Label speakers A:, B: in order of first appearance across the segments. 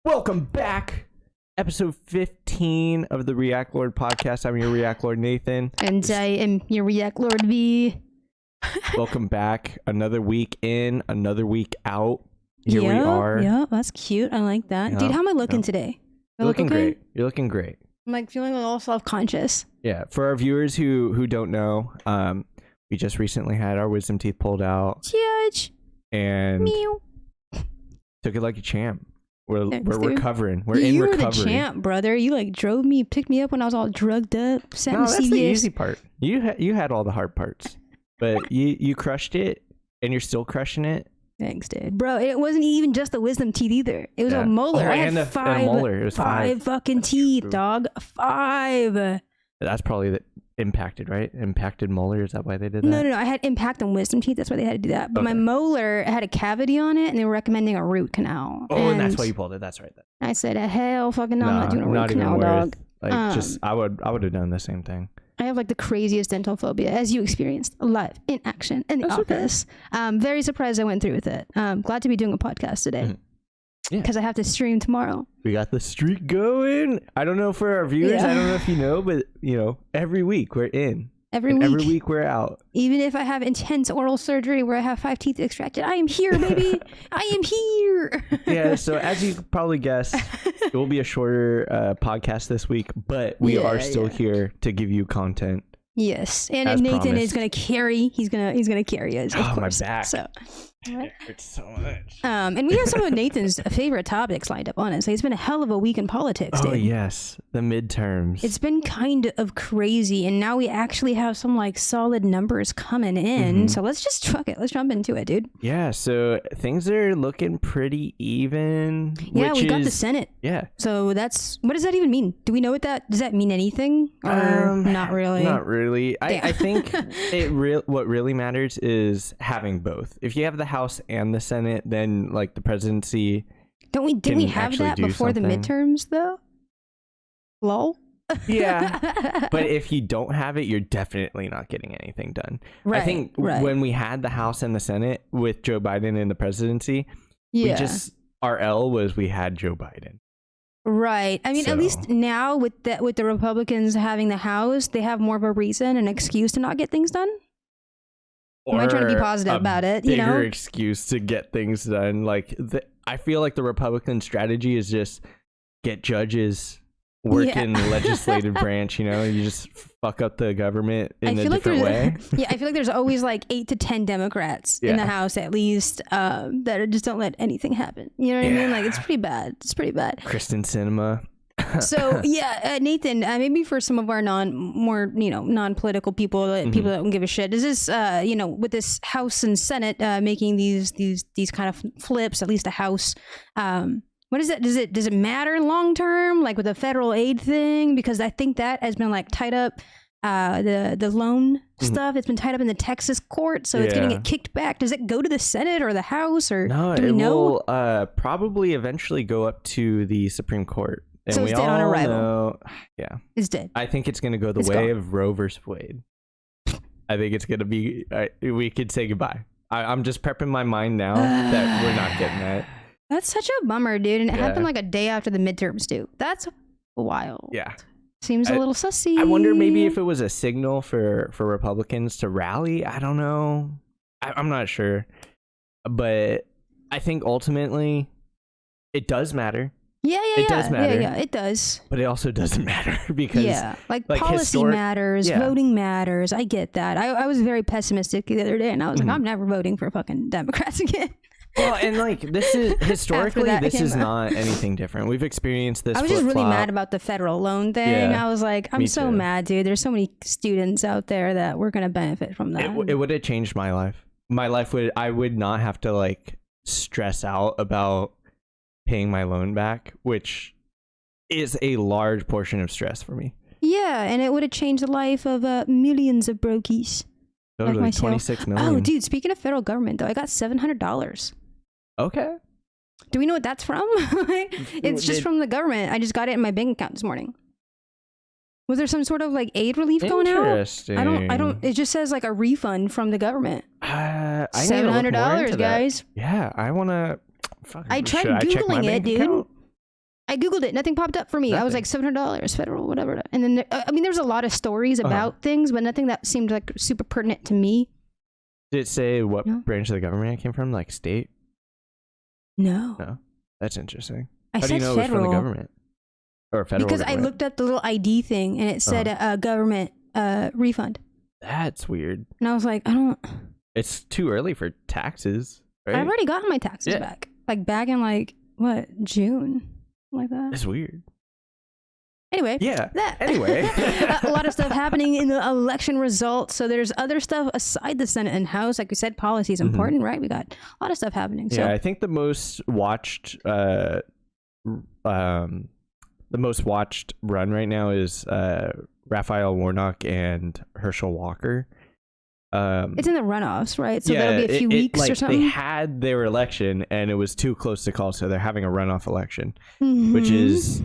A: Welcome back. Episode 15 of the Reactlord podcast. I'm your Reactlord Nathan.
B: And I am your Reactlord V.
A: Welcome back. Another week in, another week out. Here we are.
B: Yeah, that's cute. I like that.
A: Yeah,
B: Dude, how am I looking today?
A: You're looking great. You're looking great.
B: I'm like feeling a little self-conscious.
A: Yeah. For our viewers who don't know, we just recently had our wisdom teeth pulled out.
B: Judge.
A: And
B: Meow.
A: took it like a champ. We're
B: Thanks,
A: recovering. We're
B: you
A: in
B: were
A: recovery.
B: the champ, brother. You like drove me, picked me up when I was all drugged up. Sent
A: No,
B: me
A: that's
B: CVS.
A: the easy part. You had all the hard parts, but you crushed it, and you're still crushing it.
B: Thanks, dude. Bro, it wasn't even just the wisdom teeth either. It was a molar. I had
A: a molar. It was
B: five fucking teeth, dog. 5.
A: That's probably the impacted, right? Impacted molar. Is that why they did that?
B: No. I had impact on wisdom teeth. That's why they had to do that. But my molar had a cavity on it, and they were recommending a root canal.
A: Oh, and that's why you pulled it. That's right.
B: I said, hell fucking no, I'm not doing a root canal, dog.
A: Like, I would have done the same thing.
B: I have like the craziest dental phobia, as you experienced live in action in the office. Okay. Very surprised I went through with it. Glad to be doing a podcast today. Because I have to stream tomorrow.
A: We got the streak going. I don't know for our viewers. I don't know if you know, but every week we're in. Every week we're out.
B: Even if I have intense oral surgery where I have 5 teeth extracted, I am here, baby. I am here.
A: Yeah, so as you probably guessed, it will be a shorter podcast this week, but we are still here to give you content.
B: Yes, and Nathan is gonna carry. He's gonna carry us. Of course.
A: My back.
B: So.
A: It hurts so much.
B: And we have some of Nathan's favorite topics lined up, honestly. It's been a hell of a week in politics, dude.
A: Oh, yes. The midterms.
B: It's been kind of crazy, and now we actually have some, like, solid numbers coming in. So let's just truck it. Let's jump into it, dude.
A: Yeah, so things are looking pretty even.
B: Yeah, we got the Senate.
A: Yeah.
B: So that's... What does that even mean? Do we know what that... Does that mean anything? Or not really?
A: Not really. I think what really matters is having both. If you have the House and the Senate, then like the presidency.
B: Didn't we have that before the midterms though? Lol.
A: Yeah, but if you don't have it, you're definitely not getting anything done.
B: Right,
A: I think when we had the House and the Senate with Joe Biden in the presidency, our L was we had Joe Biden.
B: Right. I mean, at least now with the Republicans having the House, they have more of a reason, an excuse to not get things done. Am I trying to be positive about it?
A: Bigger excuse to get things done. Like I feel like the Republican strategy is just get judges, work in the legislative branch. You just fuck up the government in a different way.
B: Yeah, I feel like there's always like 8 to 10 Democrats in the House at least that just don't let anything happen. You know what I mean? Like it's pretty bad. It's pretty bad.
A: Kristen Sinema.
B: So Nathan, maybe for some of our non-political people, people that don't give a shit, is this with this House and Senate making these kind of flips, at least the House, what is that? Does it matter long term, like with the federal aid thing? Because I think that has been like tied up, the loan stuff. It's been tied up in the Texas court, so it's getting kicked back. Does it go to the Senate or the House, or do we know?
A: Will probably eventually go up to the Supreme Court. And
B: so it's dead on arrival.
A: Know,
B: it's dead.
A: I think it's going to go the way of Roe versus Wade. I think it's going to be, we could say goodbye. I'm just prepping my mind now that we're not getting that.
B: That's such a bummer, dude. And it happened like a day after the midterms, too. That's wild.
A: Yeah.
B: Seems a little sussy.
A: I wonder maybe if it was a signal for Republicans to rally. I don't know. I'm not sure. But I think ultimately it does matter.
B: Yeah.
A: It does matter.
B: Yeah, it does.
A: But it also doesn't matter because
B: like policy matters, voting matters. I get that. I was very pessimistic the other day, and I was like, I'm never voting for fucking Democrats again.
A: Well, and like this is historically, this is not anything different. We've experienced this.
B: I was just really mad about the federal loan thing. I was like, I'm so mad, dude. There's so many students out there that we're gonna benefit from that.
A: It would have changed my life. I would not have to like stress out about paying my loan back, which is a large portion of stress for me. Yeah,
B: and it would have changed the life of millions of brokies.
A: Totally, like 26 million.
B: Oh, dude, speaking of federal government, though, I got $700.
A: Okay.
B: Do we know what that's from? It's just from the government. I just got it in my bank account this morning. Was there some sort of like aid relief going out?
A: Interesting.
B: I don't. It just says like a refund from the government.
A: $700,
B: guys.
A: Yeah, I want to.
B: I tried Googling it, dude. I Googled it. Nothing popped up for me.
A: Nothing.
B: I was like $700 federal, whatever. And then, there's a lot of stories about things, but nothing that seemed like super pertinent to me.
A: Did it say what branch of the government it came from? Like state?
B: No.
A: That's interesting.
B: I
A: How
B: said
A: do you know
B: federal.
A: It was from the government? Or federal
B: Because
A: government?
B: I looked up the little ID thing and it said government refund.
A: That's weird.
B: And I was like, I don't...
A: It's too early for taxes, right?
B: I've already gotten my taxes back. Like back in June? Like that.
A: It's weird.
B: Anyway.
A: Yeah.
B: That.
A: Anyway.
B: A lot of stuff happening in the election results. So there's other stuff aside the Senate and House. Like we said, policy is important, right? We got a lot of stuff happening. So.
A: Yeah, I think the most watched run right now is Raphael Warnock and Herschel Walker.
B: It's in the runoffs, right? So that'll be a few weeks or something.
A: They had their election and it was too close to call, so they're having a runoff election, which is,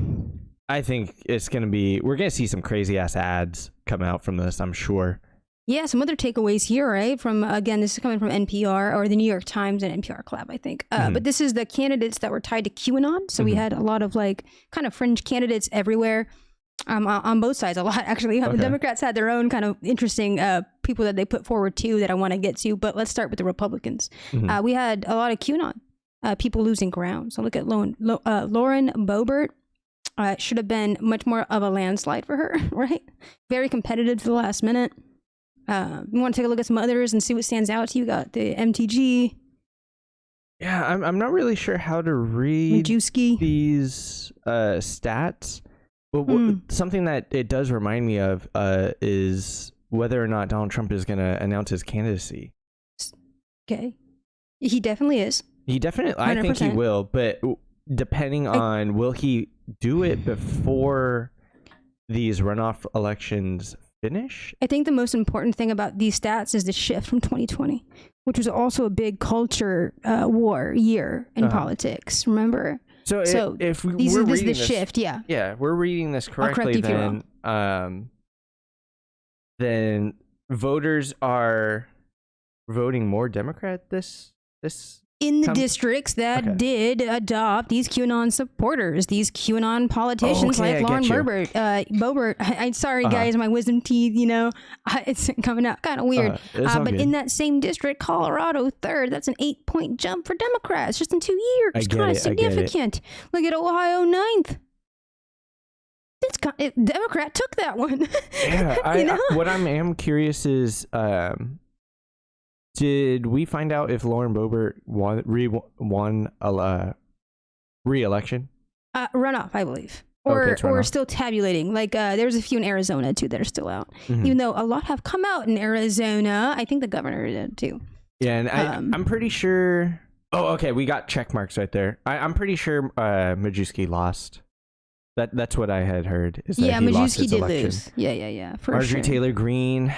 A: I think it's going to be, we're going to see some crazy ass ads come out from this, I'm sure.
B: Yeah, some other takeaways here, right? From, again, this is coming from NPR or the New York Times and NPR Collab, I think. But this is the candidates that were tied to QAnon. So we had a lot of kind of fringe candidates everywhere. On both sides, a lot actually. The Democrats had their own kind of interesting people that they put forward too that I want to get to, but let's start with the Republicans. We had a lot of QAnon people losing ground. So look at Lauren Boebert. Should have been much more of a landslide for her, right? Very competitive to the last minute. You want to take a look at some others and see what stands out to you? Got the MTG.
A: Yeah, I'm not really sure how to read
B: Majewski.
A: These stats. But something that it does remind me of is whether or not Donald Trump is going to announce his candidacy.
B: Okay. He definitely is.
A: He definitely, 100%. I think he will, but depending on, will he do it before these runoff elections finish?
B: I think the most important thing about these stats is the shift from 2020, which was also a big culture war year in politics, remember?
A: So if
B: this
A: we're
B: is
A: reading
B: the
A: this,
B: shift, yeah.
A: Yeah, we're reading this correctly, then voters are voting more Democrat this
B: in the districts that did adopt these QAnon supporters, these QAnon politicians like Lauren Boebert. I'm sorry, guys, my wisdom teeth, it's coming out kind of weird. But good. In that same district, Colorado, 3rd, that's an 8-point jump for Democrats just in 2 years. It's kind of significant. Look at Ohio, 9th. Democrat took that one.
A: Yeah, what I am curious is, did we find out if Lauren Boebert won a re-election?
B: Runoff, I believe. Or still tabulating. There's a few in Arizona, too, that are still out. Even though a lot have come out in Arizona. I think the governor did, too.
A: Yeah, and I'm pretty sure... Oh, okay, we got check marks right there. I'm pretty sure Majewski lost. That's what I had heard. Is that
B: Majewski did lose. Yeah.
A: Marjorie Taylor Greene...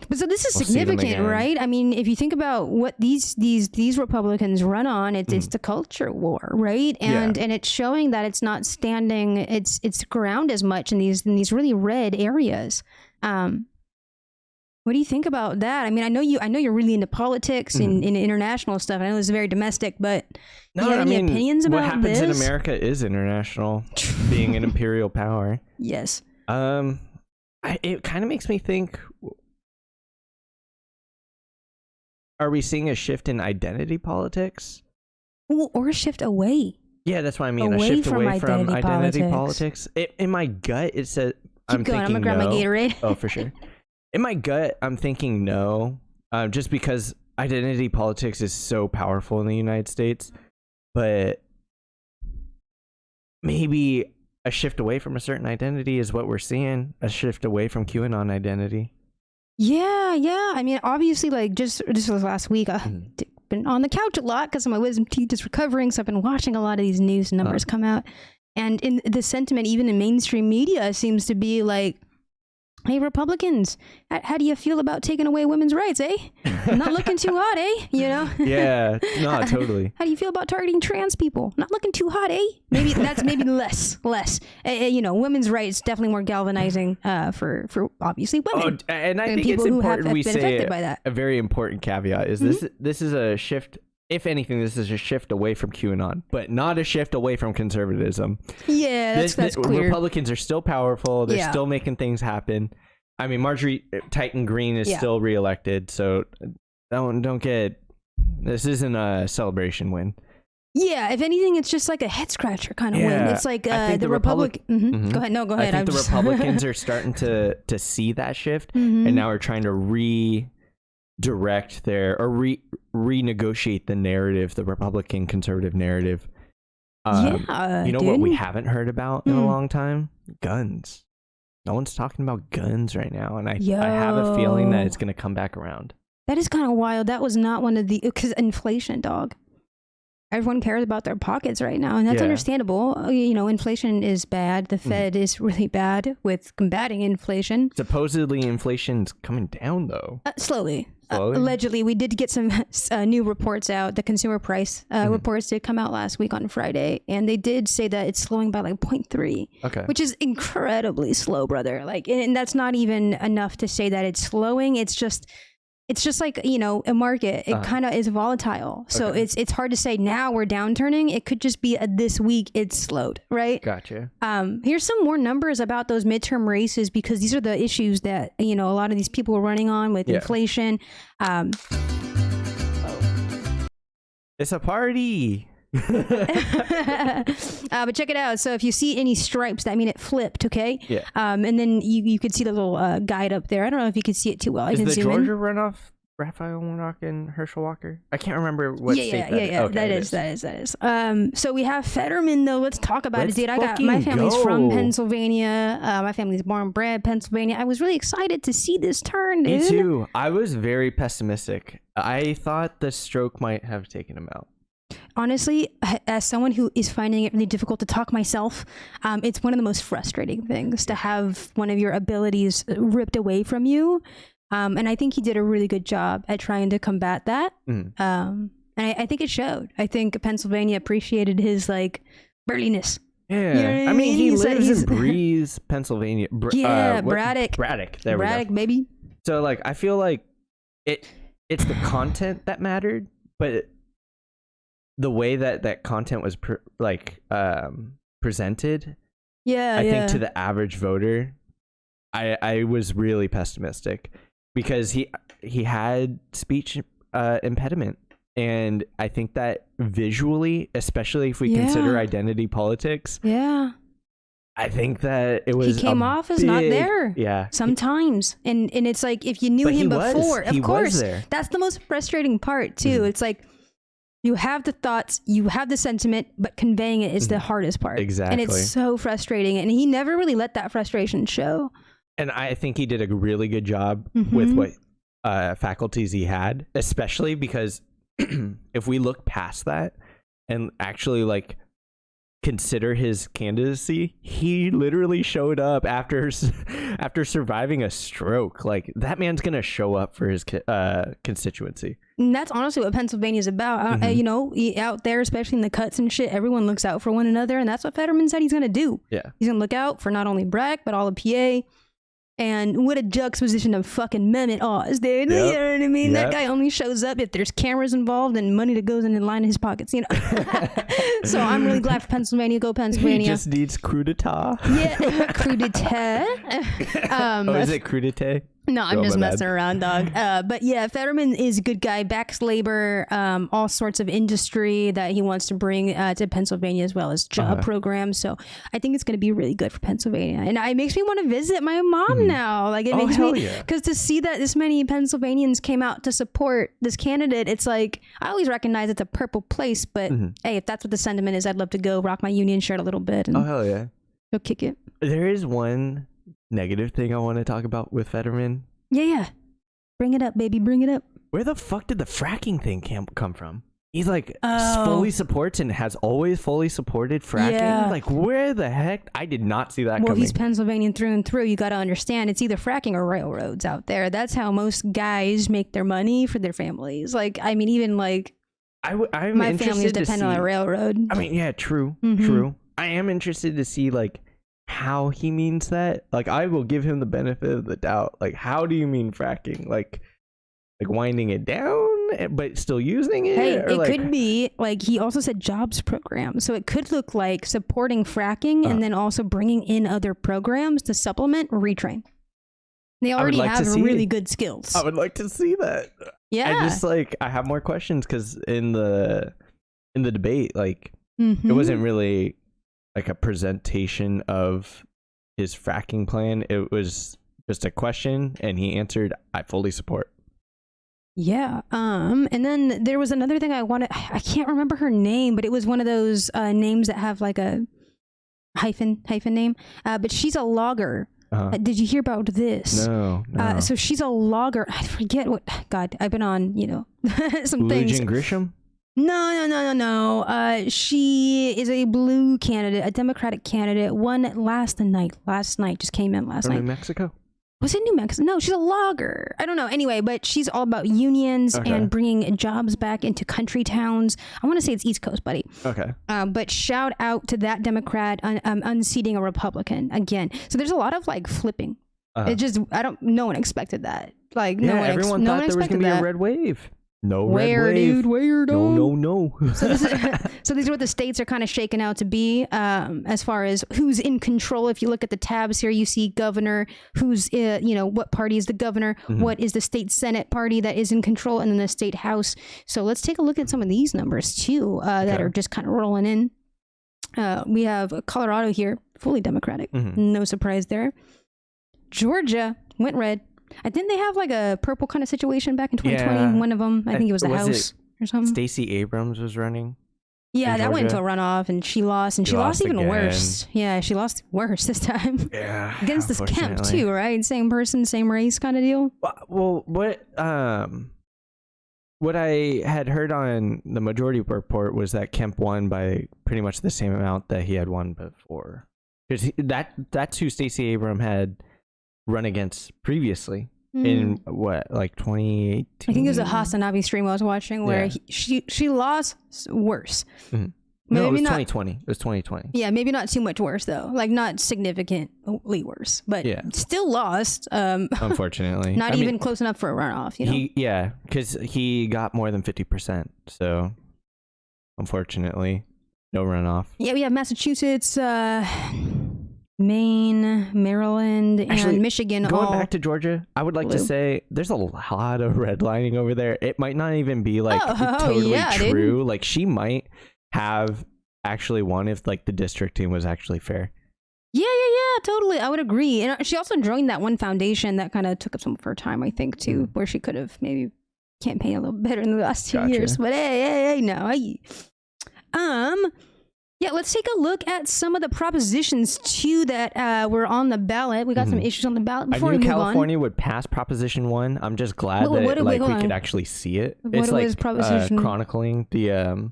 B: But so this is significant, right? I mean, if you think about what these Republicans run on, it's the culture war, right? And it's showing that it's not standing its ground as much in these really red areas. What do you think about that? I mean, I know you're really into politics and international stuff. I know this is very domestic, but do you have any opinions about this?
A: What happens in America is international, being an imperial power.
B: Yes.
A: It kind of makes me think. Are we seeing a shift in identity politics?
B: Or a shift away?
A: Yeah, that's what I mean.
B: Away
A: a shift
B: from
A: away from identity
B: politics.
A: In my gut, it says...
B: I'm going to grab my Gatorade.
A: Oh, for sure. In my gut, I'm thinking no. Just because identity politics is so powerful in the United States. But maybe a shift away from a certain identity is what we're seeing. A shift away from QAnon identity.
B: Yeah. I mean, obviously, just this was last week. I've been on the couch a lot because my wisdom teeth is recovering. So I've been watching a lot of these news numbers come out. And in the sentiment, even in mainstream media, seems to be like, hey, Republicans, how do you feel about taking away women's rights, eh? Not looking too hot, eh?
A: Yeah, no, totally.
B: How do you feel about targeting trans people? Not looking too hot, eh? Maybe that's less. Women's rights definitely more galvanizing for obviously women.
A: And I think it's important we say a very important caveat is this is a shift if anything, this is a shift away from QAnon, but not a shift away from conservatism.
B: Yeah, that's clear.
A: Republicans are still powerful. They're still making things happen. I mean, Marjorie Titan Green is still reelected, so don't get. This isn't a celebration win.
B: Yeah, if anything, it's just like a head scratcher kind of win. It's like the Republic. Go ahead. No, go ahead.
A: I think the Republicans are starting to see that shift, and now are trying to redirect renegotiate the narrative, the Republican conservative narrative. You know what we haven't heard about in a long time? Guns. No one's talking about guns right now, and I have a feeling that it's going to come back around.
B: That is kind of wild. That was not one of the... Because inflation, dog. Everyone cares about their pockets right now, and that's understandable. You know, inflation is bad. The Fed is really bad with combating inflation.
A: Supposedly, inflation's coming down, though.
B: Slowly. Allegedly, we did get some new reports out. The consumer price reports did come out last week on Friday, and they did say that it's slowing by like 0.3, which is incredibly slow, brother. Like, and that's not even enough to say that it's slowing. It's just like, you know, a market. It kind of is volatile. So it's hard to say now we're downturning. It could just be this week it's slowed, right?
A: Gotcha.
B: Here's some more numbers about those midterm races, because these are the issues that, you know, a lot of these people are running on with inflation.
A: It's a party.
B: But check it out. So if you see any stripes, that mean it flipped, okay?
A: Yeah.
B: And then you could see the little guide up there. I don't know if you could see it too well.
A: Is the Georgia runoff Raphael Warnock and Herschel Walker? I can't remember what state that is. Okay,
B: that is. So we have Fetterman, though. Let's talk about it, dude. My family's
A: go.
B: from Pennsylvania. My family's born and bred Pennsylvania. I was really excited to see this turn, dude.
A: Me too. I was very pessimistic. I thought the stroke might have taken him out.
B: Honestly, as someone who is finding it really difficult to talk myself, it's one of the most frustrating things to have one of your abilities ripped away from you. And I think he did a really good job at trying to combat that. And I think it showed. I think Pennsylvania appreciated his like burliness.
A: Yeah,
B: you know
A: I mean, he lives and breathes Pennsylvania.
B: Braddock.
A: Braddock,
B: baby.
A: So like, I feel like it's the content that mattered, but the way that content was presented, I think to the average voter, I was really pessimistic, because he had speech impediment, and I think that visually, especially if we consider identity politics, I think that it was
B: he came off as not there. Sometimes, and it's like, if you knew him before, of course, that's the most frustrating part too. It's like, you have the thoughts, you have the sentiment, but conveying it is the hardest part.
A: Exactly.
B: And it's so frustrating. And he never really let that frustration show.
A: And I think he did a really good job with what faculties he had, especially because if we look past that and actually like consider his candidacy, he literally showed up after surviving a stroke. Like, that man's gonna show up for his constituency.
B: And that's honestly what Pennsylvania's about. You know, out there, especially in the cuts and shit, everyone looks out for one another, and that's what Fetterman said he's gonna do. He's gonna look out for not only Brack but all of PA. And what a juxtaposition of fucking Mehmet Oz, dude. You know what I mean? That guy only shows up if there's cameras involved and money that goes in the line in his pockets, you know? So I'm really glad for Pennsylvania. Go Pennsylvania.
A: He just needs crudité.
B: Yeah, crudité.
A: Is it crudité?
B: No, I'm just messing around, dog. But yeah, Fetterman is a good guy. Backs labor, all sorts of industry that he wants to bring to Pennsylvania, as well as job programs. So I think it's going to be really good for Pennsylvania. And it makes me want to visit my mom now. Like, it makes me, because to see that this many Pennsylvanians came out to support this candidate, it's like, I always recognize it's a purple place, but hey, if that's what the sentiment is, I'd love to go rock my Union shirt a little bit and go kick it.
A: There is one negative thing I want to talk about with Fetterman.
B: Yeah. Bring it up, baby. Bring it up.
A: Where the fuck did the fracking thing come from? He's like fully supports and has always fully supported fracking. Yeah. Like, where the heck? I did not see that coming.
B: Well, he's Pennsylvanian through and through. You got to understand, it's either fracking or railroads out there. That's how most guys make their money for their families. Like, I mean, even like my family's dependent on a railroad.
A: I mean, yeah, true. I am interested to see like how he means that. Like, I will give him the benefit of the doubt. Like, how do you mean fracking? Like winding it down but still using it.
B: Hey, it
A: like,
B: could be like he also said jobs program, so it could look like supporting fracking and then also bringing in other programs to supplement or retrain. They already have really good skills.
A: I would like to see that.
B: Yeah,
A: I just like I have more questions because in the debate, like it wasn't really like a presentation of his fracking plan. It was just a question, and he answered, "I fully support."
B: Yeah. And then there was another thing I can't remember her name, but it was one of those names that have like a hyphen name. But she's a logger. Did you hear about this?
A: No.
B: So she's a logger. I forget what. God, I've been on, some things.
A: Lujan Grisham?
B: No. She is a blue candidate, a Democratic candidate. Won last night. Just came in last night.
A: New Mexico?
B: Was it New Mexico? No, she's a logger. I don't know. Anyway, but she's all about unions and bringing jobs back into country towns. I want to say it's East Coast, buddy.
A: Okay.
B: But shout out to that Democrat unseating a Republican again. So there's a lot of like flipping. It just, no one expected that. Like,
A: everyone thought there was going to be a red wave. No red wave.
B: Dude, where,
A: No.
B: So these are what the states are kind of shaken out to be as far as who's in control. If you look at the tabs here, you see governor, who's, what party is the governor, what is the state Senate party that is in control, and then the state house. So let's take a look at some of these numbers too that are just kind of rolling in. We have Colorado here, fully Democratic. No surprise there. Georgia went red. I think they have like a purple kind of situation back in 2020.
A: Yeah.
B: One of them, I think it was the House or something.
A: Stacey Abrams was running.
B: Yeah, that went to a runoff and she lost, and she lost even again. Worse. Yeah, she lost worse this time.
A: Yeah,
B: against this Kemp too, right? Same person, same race kind of deal.
A: Well, what I had heard on the majority report was that Kemp won by pretty much the same amount that he had won before, because that's who Stacey Abrams had run against previously in like 2018.
B: I think it was a Hasanabi stream I was watching where she lost worse.
A: No, it was 2020. It was 2020.
B: Yeah, maybe not too much worse though. Like not significantly worse, but still lost.
A: Unfortunately,
B: not even close enough for a runoff.
A: Because he got more than 50%. So unfortunately, no runoff. Yeah,
B: we have Massachusetts. Maine, Maryland, and Michigan.
A: Going back to Georgia, I would like to say there's a lot of redlining over there. It might not even be like totally true. Dude. Like she might have actually won if like the districting was actually fair.
B: Yeah, totally. I would agree. And she also joined that one foundation that kind of took up some of her time, I think, too, where she could have maybe campaigned a little better in the last 2 years. But hey, no. Yeah, let's take a look at some of the propositions too that were on the ballot. We got some issues on the ballot before we move on.
A: California would pass Proposition 1. I'm just glad that we could actually see it.
B: It's like
A: chronicling the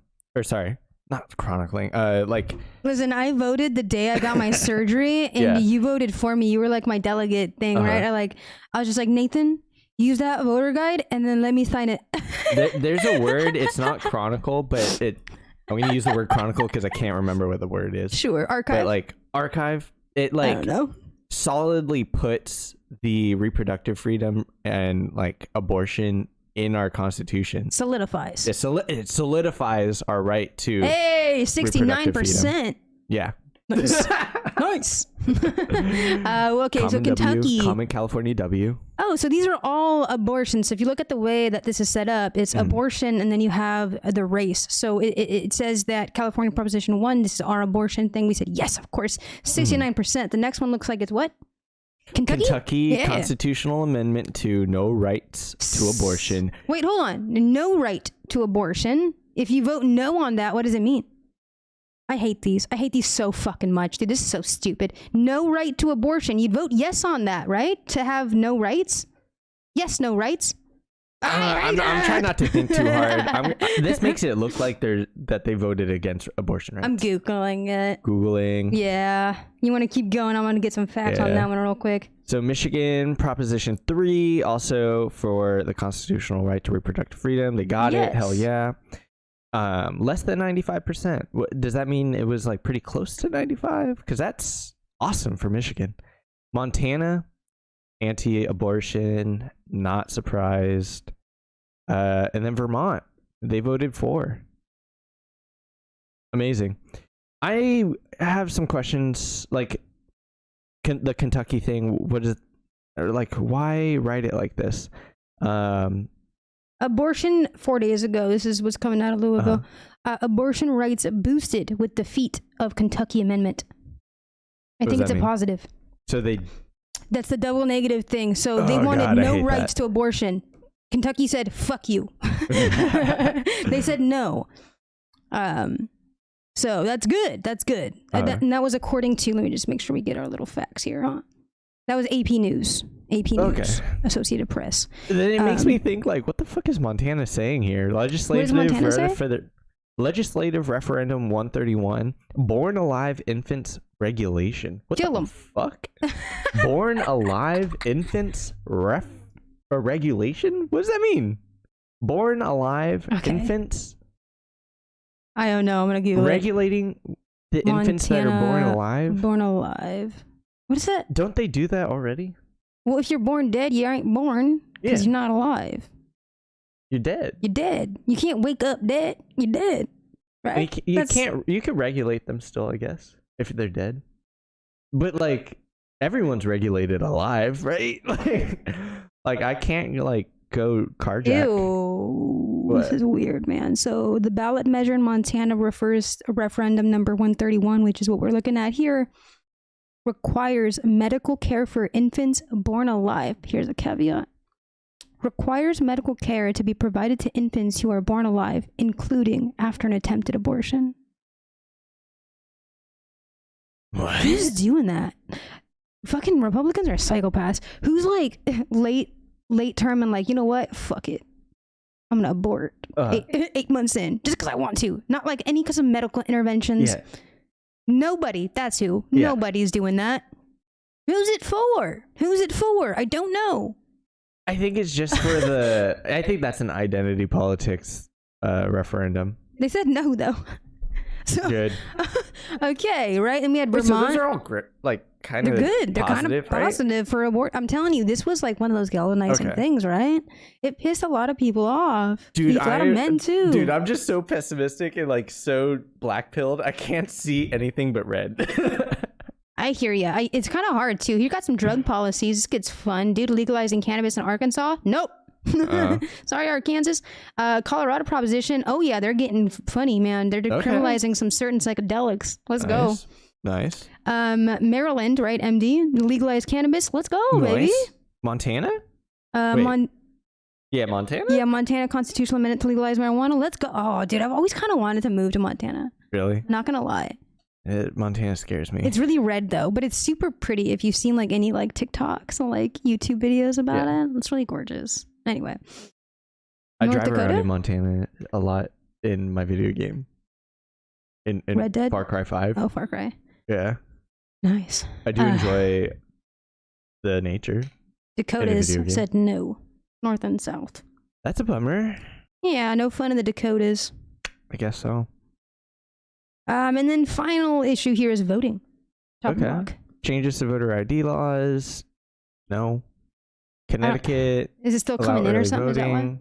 A: not chronicling.
B: Listen, I voted the day I got my surgery, and you voted for me. You were like my delegate thing, right? I was just like, Nathan, use that voter guide and then let me sign it.
A: There's a word. It's not chronicle, but I'm going to use the word chronicle because I can't remember what the word is.
B: Sure, archive.
A: But like archive, it like
B: I don't know.
A: Solidly puts the reproductive freedom and like abortion in our Constitution.
B: Solidifies.
A: It solidifies our right to
B: 69%.
A: Yeah.
B: Nice. Nice. Okay,
A: Common
B: so Kentucky.
A: Common California W.
B: Oh, so these are all abortions. So if you look at the way that this is set up, it's abortion and then you have the race. So it says that California Proposition 1, this is our abortion thing. We said, yes, of course, 69%. The next one looks like it's what?
A: Kentucky constitutional amendment to no rights to abortion.
B: Wait, hold on. No right to abortion. If you vote no on that, what does it mean? I hate these. I hate these so fucking much. Dude, this is so stupid. No right to abortion. You'd vote yes on that, right? To have no rights? Yes, no rights?
A: I'm trying not to think too hard. This makes it look like they voted against abortion rights.
B: I'm Googling it. Yeah. You want to keep going? I'm going to get some facts on that one real quick.
A: So Michigan, Proposition 3, also for the constitutional right to reproductive freedom. They got it. Hell yeah. Less than 95%. Does that mean it was like pretty close to 95? Because that's awesome for Michigan. Montana, anti-abortion, not surprised. And then Vermont, they voted for. Amazing. I have some questions, like the Kentucky thing. What is, like, why write it like this?
B: Abortion 4 days ago. This is what's coming out of Louisville. Abortion rights boosted with defeat of Kentucky amendment. I think it's a positive.
A: So
B: that's the double negative thing. So they wanted no rights to abortion. Kentucky said, fuck you. They said no. So that's good. That's good. And that was according to, let me just make sure we get our little facts here, huh? That was AP News. AP News. Associated Press.
A: Then it makes me think, like, what the fuck is Montana saying here? Legislative Referendum 131. Born Alive Infants Regulation. What the fuck? Born Alive Infants Regulation? What does that mean? Born Alive Infants?
B: I don't know. I'm going to Google
A: regulating the infants that are born alive?
B: Born alive. What is that?
A: Don't they do that already?
B: Well, if you're born dead, you ain't born because you're not alive.
A: You're dead.
B: You're dead. You can't wake up dead. You're dead. Right?
A: You can't. You can regulate them still, I guess, if they're dead. But like, everyone's regulated alive, right? Like I can't like go carjack.
B: Ew, this is weird, man. So the ballot measure in Montana refers to referendum number 131, which is what we're looking at here. Requires medical care for infants born alive. Here's a caveat. Requires medical care to be provided to infants who are born alive, including after an attempted abortion.
A: What?
B: Who's doing that? Fucking Republicans are psychopaths. Who's like late term and like, you know what? Fuck it. I'm gonna abort 8 months in just because I want to. Not like any because of medical interventions. Yeah. Nobody. That's who. Yeah. Nobody's doing that. Who's it for? Who's it for? I don't know.
A: I think it's just for the. I think that's an identity politics referendum.
B: They said no though. So, good. Okay, right? And we had Vermont.
A: So those are all like kind of
B: good. They're kind of positive for abort. I'm telling you, this was like one of those galvanizing things, right? It pissed a lot of people off.
A: Dude,
B: a lot of men too.
A: Dude, I'm just so pessimistic and like so black-pilled. I can't see anything but red.
B: I hear you. It's kind of hard too. You got some drug policies. This gets fun, dude. Legalizing cannabis in Arkansas? Nope. Sorry, Arkansas. Colorado proposition. Oh yeah, they're getting funny, man. They're decriminalizing some certain psychedelics. Let's go.
A: Nice.
B: Maryland, right? MD legalized cannabis. Let's go, baby.
A: Montana.
B: Montana.
A: Yeah,
B: Montana constitutional amendment to legalize marijuana. Let's go. Oh, dude, I've always kind of wanted to move to Montana.
A: Really?
B: Not gonna lie.
A: Montana scares me.
B: It's really red though, but it's super pretty. If you've seen like any like TikToks or like YouTube videos about it, it's really gorgeous. Anyway,
A: I drive around in Montana a lot in my video game. In
B: Red Dead?
A: Far Cry 5.
B: Oh, Far Cry.
A: Yeah.
B: Nice.
A: I do enjoy the nature.
B: Dakotas said no. North and South.
A: That's a bummer.
B: Yeah, no fun in the Dakotas.
A: I guess so.
B: And then final issue here is voting. Top block.
A: Changes to voter ID laws. No. Connecticut.
B: Is it still coming in or something? Is that one?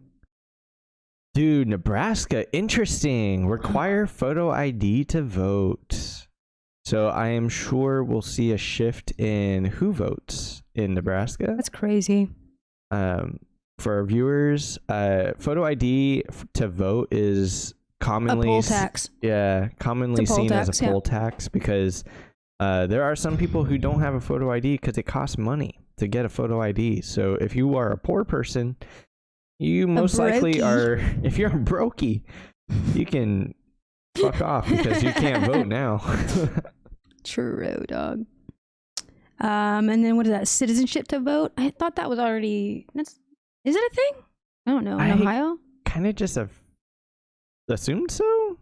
A: Dude, Nebraska. Interesting. Require photo ID to vote. So I am sure we'll see a shift in who votes in Nebraska.
B: That's crazy.
A: For our viewers, photo ID to vote is commonly
B: a poll tax.
A: Yeah, commonly seen as a poll tax because there are some people who don't have a photo ID because it costs money to get a photo ID. So if you are a poor person, you most likely are. If you're a brokey, you can fuck off because you can't vote now.
B: True, dog. And then what is that? Citizenship to vote? I thought that was already. Is it a thing? I don't know. In Ohio?
A: Kind of just assumed so.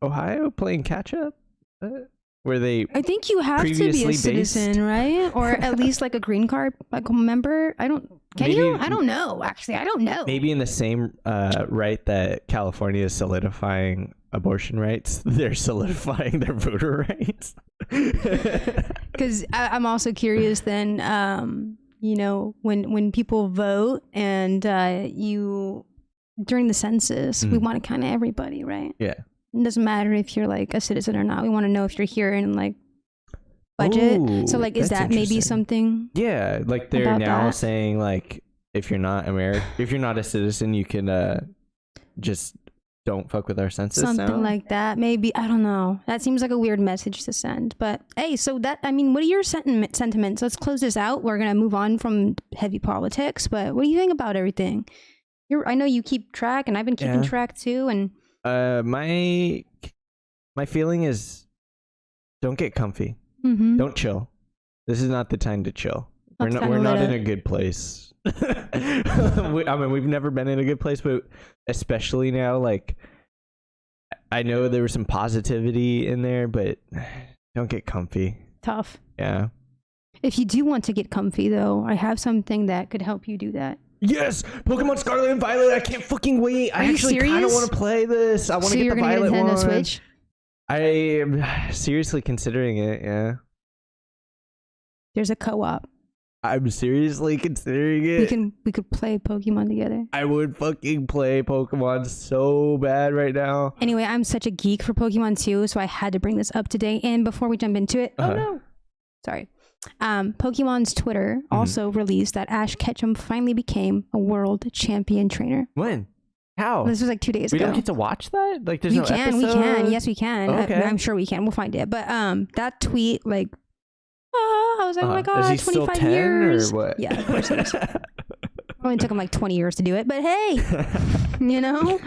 A: Ohio playing catch up. Where they
B: I think you have to be a citizen, right? Or at least like a green card like member. Can you? I don't know. Actually, I don't know.
A: Maybe in the same right that California is solidifying abortion rights, they're solidifying their voter rights.
B: Because I'm also curious then, you know, when people vote and you during the census, we want to count everybody, right?
A: Yeah.
B: It doesn't matter if you're like a citizen or not. We want to know if you're here in like budget.
A: Ooh,
B: so like, is that maybe
A: interesting.
B: something?
A: Yeah, like they're
B: about
A: now
B: that?
A: saying like if you're not if you're not a citizen, you can just don't fuck with our census.
B: Something
A: now?
B: like that. Maybe. I don't know. That seems like a weird message to send. But hey, so that, I mean, what are your sentiments? Let's close this out. We're going to move on from heavy politics. But what do you think about everything? I know you keep track, and I've been keeping track too. And
A: my feeling is don't get comfy. Don't chill. This is not the time to chill. We're not in a good place. I mean, we've never been in a good place, but especially now, like, I know there was some positivity in there, but don't get comfy.
B: Tough.
A: Yeah.
B: If you do want to get comfy, though, I have something that could help you do that.
A: Yes, Pokemon Scarlet and Violet. I can't fucking wait. I actually kind of want to play this. I want to get the Violet one.
B: Switch?
A: I am seriously considering it. Yeah.
B: There's a co-op.
A: I'm seriously considering it.
B: We could play Pokemon together.
A: I would fucking play Pokemon so bad right now.
B: Anyway, I'm such a geek for Pokemon too, so I had to bring this up today. And before we jump into it, oh no, sorry. Pokemon's Twitter also released that Ash Ketchum finally became a world champion trainer.
A: When? How?
B: This was like 2 days ago.
A: We don't get to watch that? Like, there's
B: we
A: no
B: can,
A: episode?
B: we can. Yes, we can.
A: Okay.
B: I'm sure we can. We'll find it. But that tweet, like, I was like, oh my god,
A: is he
B: 25
A: still 10
B: years.
A: or what?
B: Yeah, of course it is. Only took him like 20 years to do it, but hey, you know.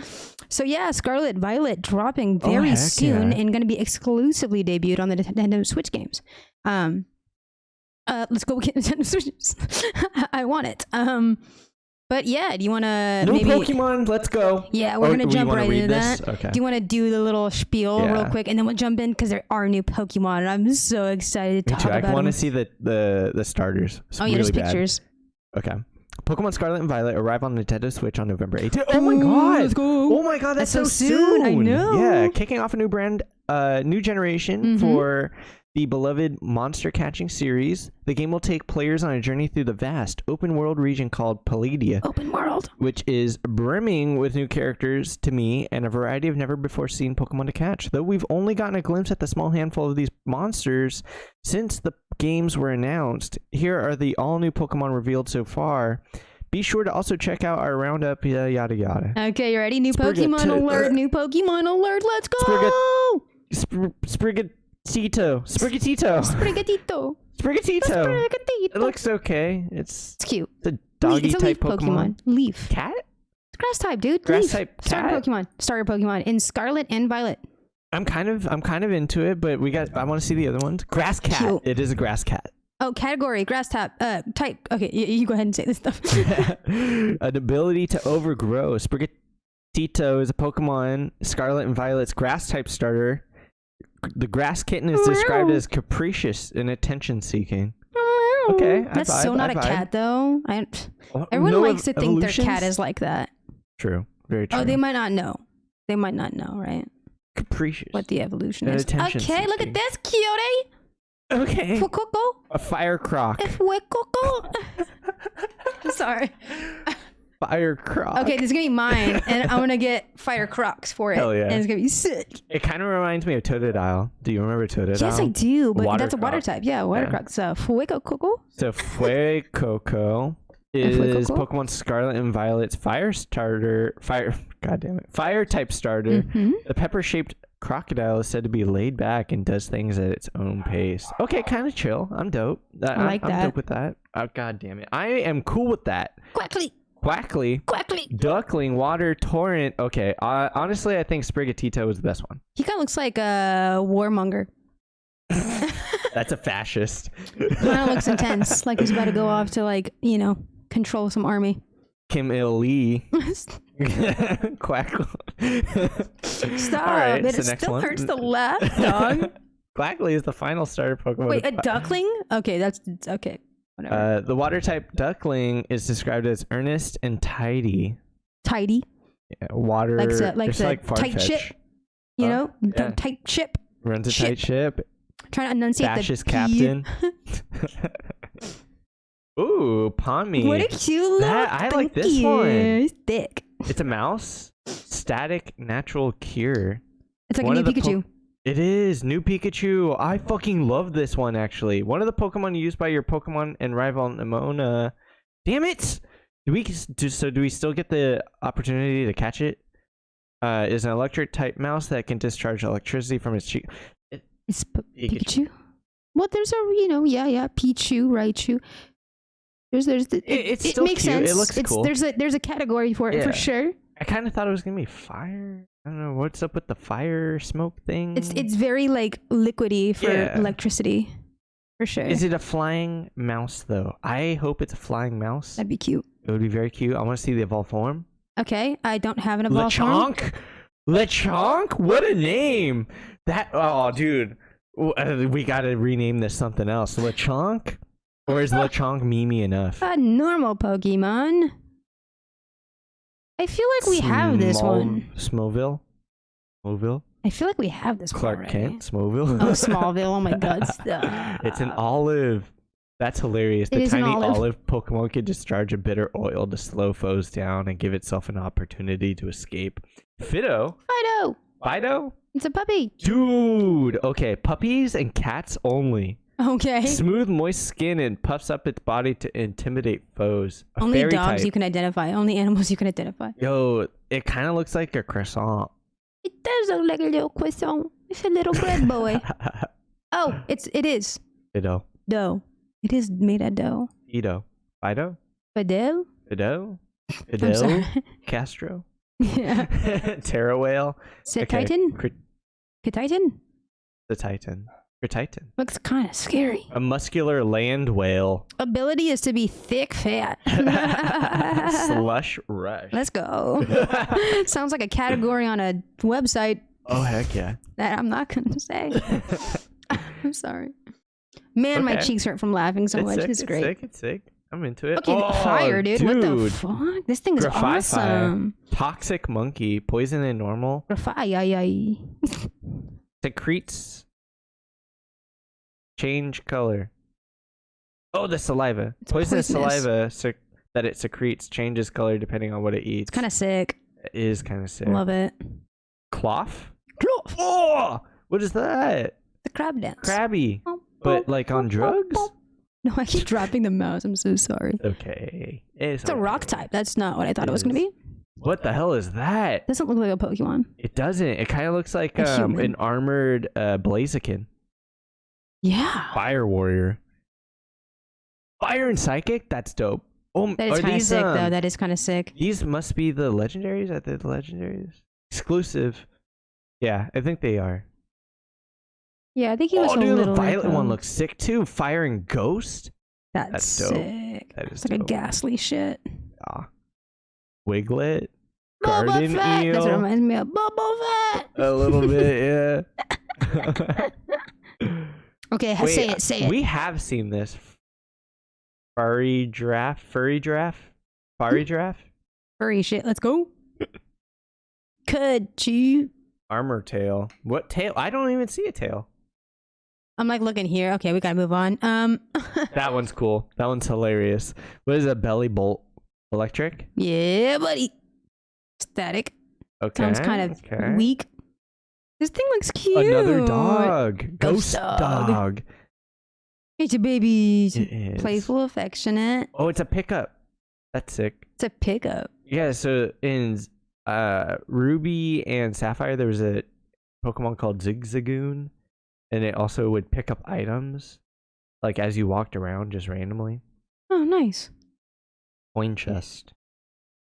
B: So yeah, Scarlet Violet dropping very soon and going to be exclusively debuted on the Nintendo Switch games. Let's go get Nintendo Switches. I want it. But yeah, do you want to
A: maybe Pokemon? Let's go.
B: Yeah, we're gonna jump right into that.
A: Okay.
B: Do you want to do the little spiel real quick, and then we'll jump in because there are new Pokemon, and I'm so excited to talk about them.
A: I want to see the starters. It's
B: yeah, there's pictures.
A: Okay. Pokemon Scarlet and Violet arrive on Nintendo Switch on November 18th. Oh my god!
B: Let's go.
A: Oh my god, that's so soon.
B: I know.
A: Yeah, kicking off a new brand, new generation for the beloved monster catching series. The game will take players on a journey through the vast open world region called Palladium.
B: Open world.
A: Which is brimming with new characters to me and a variety of never before seen Pokemon to catch. Though we've only gotten a glimpse at the small handful of these monsters since the games were announced, here are the all new Pokemon revealed so far. Be sure to also check out our roundup, yada yada.
B: Okay, you ready? New Pokemon alert! New Pokemon alert! Let's go! Sprigatito.
A: It looks okay. It's
B: cute.
A: It's a doggy
B: it's a
A: type
B: leaf Pokemon. Leaf.
A: Cat?
B: It's grass type, dude.
A: Grass
B: leaf.
A: type cat.
B: Starter Pokemon in Scarlet and Violet.
A: I'm kind of into it, but I want to see the other ones. Grass cat.
B: Cute.
A: It is a grass cat.
B: Oh, category, grass type. Type. Okay, you go ahead and say this stuff.
A: An ability to overgrow. Sprigatito is a Pokemon. Scarlet and Violet's grass type starter. The grass kitten is described as capricious and attention-seeking. Okay,
B: that's so not a cat, though. Everyone likes to think their cat is like that.
A: True, very true.
B: Oh, they might not know. They might not know, right?
A: Capricious.
B: What the evolution is.
A: Okay,
B: look at this, cutie.
A: Okay. A fire croc.
B: Sorry.
A: Fire croc.
B: Okay, this is gonna be mine, and I'm gonna get fire crocs for it.
A: Hell yeah.
B: And it's gonna be sick.
A: It kind of reminds me of Totodile. Do you remember Totodile?
B: Yes, I do, but
A: Water
B: that's a water
A: croc.
B: type. Yeah, water croc. So, Fuecoco.
A: So, Fuecoco is Pokemon Scarlet and Violet's fire type starter. The pepper-shaped crocodile is said to be laid back and does things at its own pace. Okay, kind of chill. I'm dope. I'm dope with that. Oh, god damn it. I am cool with that. Quackly. Duckling, water, torrent. Okay, honestly, I think Sprigatito is the best one.
B: He kind of looks like a warmonger.
A: That's a fascist.
B: Kind of looks intense, like he's about to go off to control some army.
A: Kim Il-lee. Quack.
B: Stop.
A: All right,
B: it still hurts to laugh, dog.
A: Quackly is the final starter Pokemon.
B: Wait, a duckling? Okay, that's okay. Whatever.
A: The water type duckling is described as earnest and tidy.
B: Tidy?
A: Yeah, water.
B: Like the tight ship. You know?
A: Yeah.
B: Tight ship.
A: Runs a tight ship.
B: Trying to enunciate
A: Fascist
B: the
A: captain. Ooh, Pommy.
B: What a cute little
A: I like this
B: thingy.
A: one.
B: It's thick.
A: It's a mouse. Static natural cure.
B: It's like
A: One
B: a
A: of
B: new
A: the
B: Pikachu.
A: It is new Pikachu. I fucking love this one actually. One of the Pokemon used by your Pokemon and rival Nimona. Damn it! Do we still get the opportunity to catch it? Is an electric type mouse that can discharge electricity from its cheek.
B: It's Pikachu. Well, there's a Pichu, Raichu.
A: It's
B: it
A: still
B: makes
A: cute.
B: sense.
A: It looks cool.
B: There's a category for it for sure.
A: I kind of thought it was gonna be fire. I don't know what's up with the fire smoke thing.
B: It's very like liquidy for electricity, for sure.
A: Is it a flying mouse though? I hope it's a flying mouse.
B: That'd be cute.
A: It would be very cute. I want to see the evolved form.
B: Okay, I don't have an evolved form.
A: Lechonk? What a name! Dude, we gotta rename this something else. Lechonk? Or is Lechonk memey enough?
B: A normal Pokemon. I feel like we have this one.
A: Smallville?
B: I feel like we have this
A: Clark
B: one
A: Kent? Smallville?
B: Oh, Smallville. Oh my god.
A: It's an olive. That's hilarious. The tiny olive Pokemon can discharge a bitter oil to slow foes down and give itself an opportunity to escape. Fido? Fido?
B: It's a puppy.
A: Dude! Okay, puppies and cats only.
B: Okay.
A: Smooth, moist skin and puffs up its body to intimidate foes.
B: Only dogs type. You can identify. Only animals you can identify.
A: Yo, it kind of looks like a croissant.
B: It does look like a little croissant. It's a little bread boy. Oh, it is.
A: Fido.
B: Dough. It is made of dough.
A: Fido.
B: Fidel?
A: Fidel?
B: I'm sorry.
A: Castro?
B: Yeah.
A: Terra whale?
B: Titan? Titan?
A: The Titan. Titan.
B: Looks kind of scary.
A: A muscular land whale.
B: Ability is to be thick fat.
A: Slush rush.
B: Let's go. Sounds like a category on a website.
A: Oh, heck yeah.
B: That I'm not going to say. I'm sorry. Man, my cheeks hurt from laughing so much. It's great.
A: It's sick. I'm into it.
B: Okay, fire, dude. What the fuck? This thing is awesome.
A: Toxic monkey. Poison and normal. Secretes. Change color. Oh, the saliva. Poisonous saliva that it secretes changes color depending on what it eats.
B: It's kind of sick.
A: It is kind of sick.
B: Love it.
A: Cloth? Oh! What is that?
B: The crab dance.
A: Crabby. But like on drugs?
B: No, I keep dropping the mouse. I'm so sorry.
A: Okay.
B: It's a rock type. That's not what I thought it was going to be.
A: What the hell is that?
B: Doesn't look like a Pokemon.
A: It doesn't. It kind of looks like an armored Blaziken.
B: Yeah.
A: Fire warrior. Fire and psychic? That's dope. Oh,
B: that is kind of sick, though. That is kind of sick.
A: These must be the legendaries? Are they the legendaries? Exclusive. Yeah, I think they are.
B: Yeah, I think he was a little.
A: The violet one looks sick too. Fire and ghost?
B: That's dope. Sick. That is like dope. A ghastly shit.
A: Yeah. Wiglet?
B: Garden
A: Eel?
B: That's what reminds me of Boba Fett.
A: A little bit, yeah.
B: Okay, wait, say it.
A: We have seen this. Furry giraffe? Furry
B: shit, let's go. Could you?
A: Armor tail. What tail? I don't even see a tail.
B: I'm like looking here. Okay, we gotta move on.
A: That one's cool. That one's hilarious. What is a belly bolt? Electric?
B: Yeah, buddy. Static.
A: Okay.
B: Sounds kind of weak. This thing looks cute.
A: Another dog. Ghost dog.
B: It's a baby.
A: It is.
B: Playful, affectionate.
A: Oh, it's a pickup. That's sick.
B: It's a pickup.
A: Yeah, so in Ruby and Sapphire, there was a Pokemon called Zigzagoon, and it also would pick up items, like as you walked around, just randomly.
B: Oh, nice.
A: Coin chest.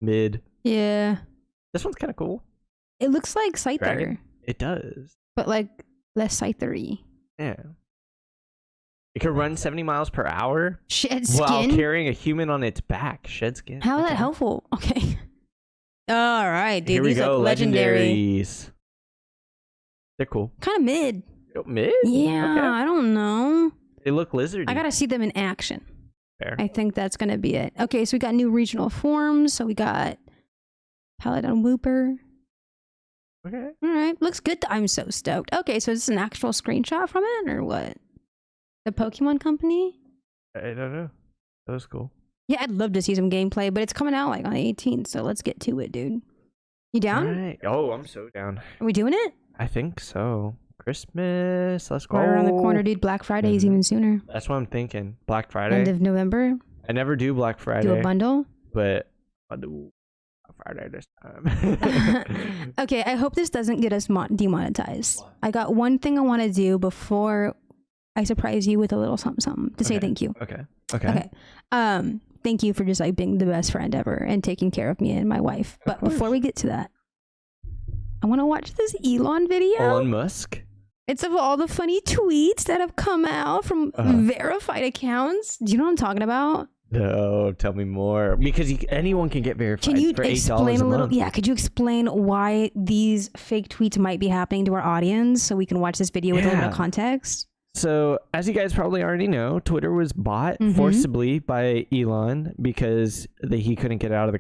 A: Mid.
B: Yeah.
A: This one's kind of cool.
B: It looks like Scyther.
A: It does.
B: But like less Scyther-y.
A: Yeah. It can run 70 miles per hour.
B: Shed skin?
A: While carrying a human on its back. Shed skin.
B: How is that helpful? Okay. All right, dude.
A: Here we
B: These
A: go.
B: look legendary.
A: Legendaries. They're cool.
B: Kind of mid.
A: Mid?
B: Yeah, okay. I don't know.
A: They look lizardy.
B: I gotta see them in action.
A: Fair.
B: I think that's gonna be it. Okay, so we got new regional forms. So we got Paladin Wooper.
A: Okay.
B: All right. Looks good. I'm so stoked. Okay, so is this an actual screenshot from it or what? The Pokemon Company?
A: I don't know. That was cool.
B: Yeah, I'd love to see some gameplay, but it's coming out like on the 18th, so let's get to it, dude. You down?
A: Right. Oh, I'm so down.
B: Are we doing it?
A: I think so. Christmas. Let's go.
B: Right around the corner, dude. Black Friday is even sooner.
A: That's what I'm thinking. Black Friday.
B: End of November.
A: I never do Black Friday.
B: Do a bundle.
A: But I'll do Friday this time.
B: Okay, I hope this doesn't get us demonetized. I got one thing I want to do before I surprise you with a little something to say thank you.
A: Okay.
B: Thank you for just like being the best friend ever and taking care of me and my wife. But before we get to that, I want to watch this Elon video.
A: Elon Musk.
B: It's of all the funny tweets that have come out from verified accounts. Do you know what I'm talking about?
A: No, tell me more. Because anyone can get verified.
B: Can you
A: for
B: explain
A: $8
B: a little?
A: month.
B: Yeah, could you explain why these fake tweets might be happening to our audience so we can watch this video with a little bit of context?
A: So, as you guys probably already know, Twitter was bought forcibly by Elon because he couldn't get out of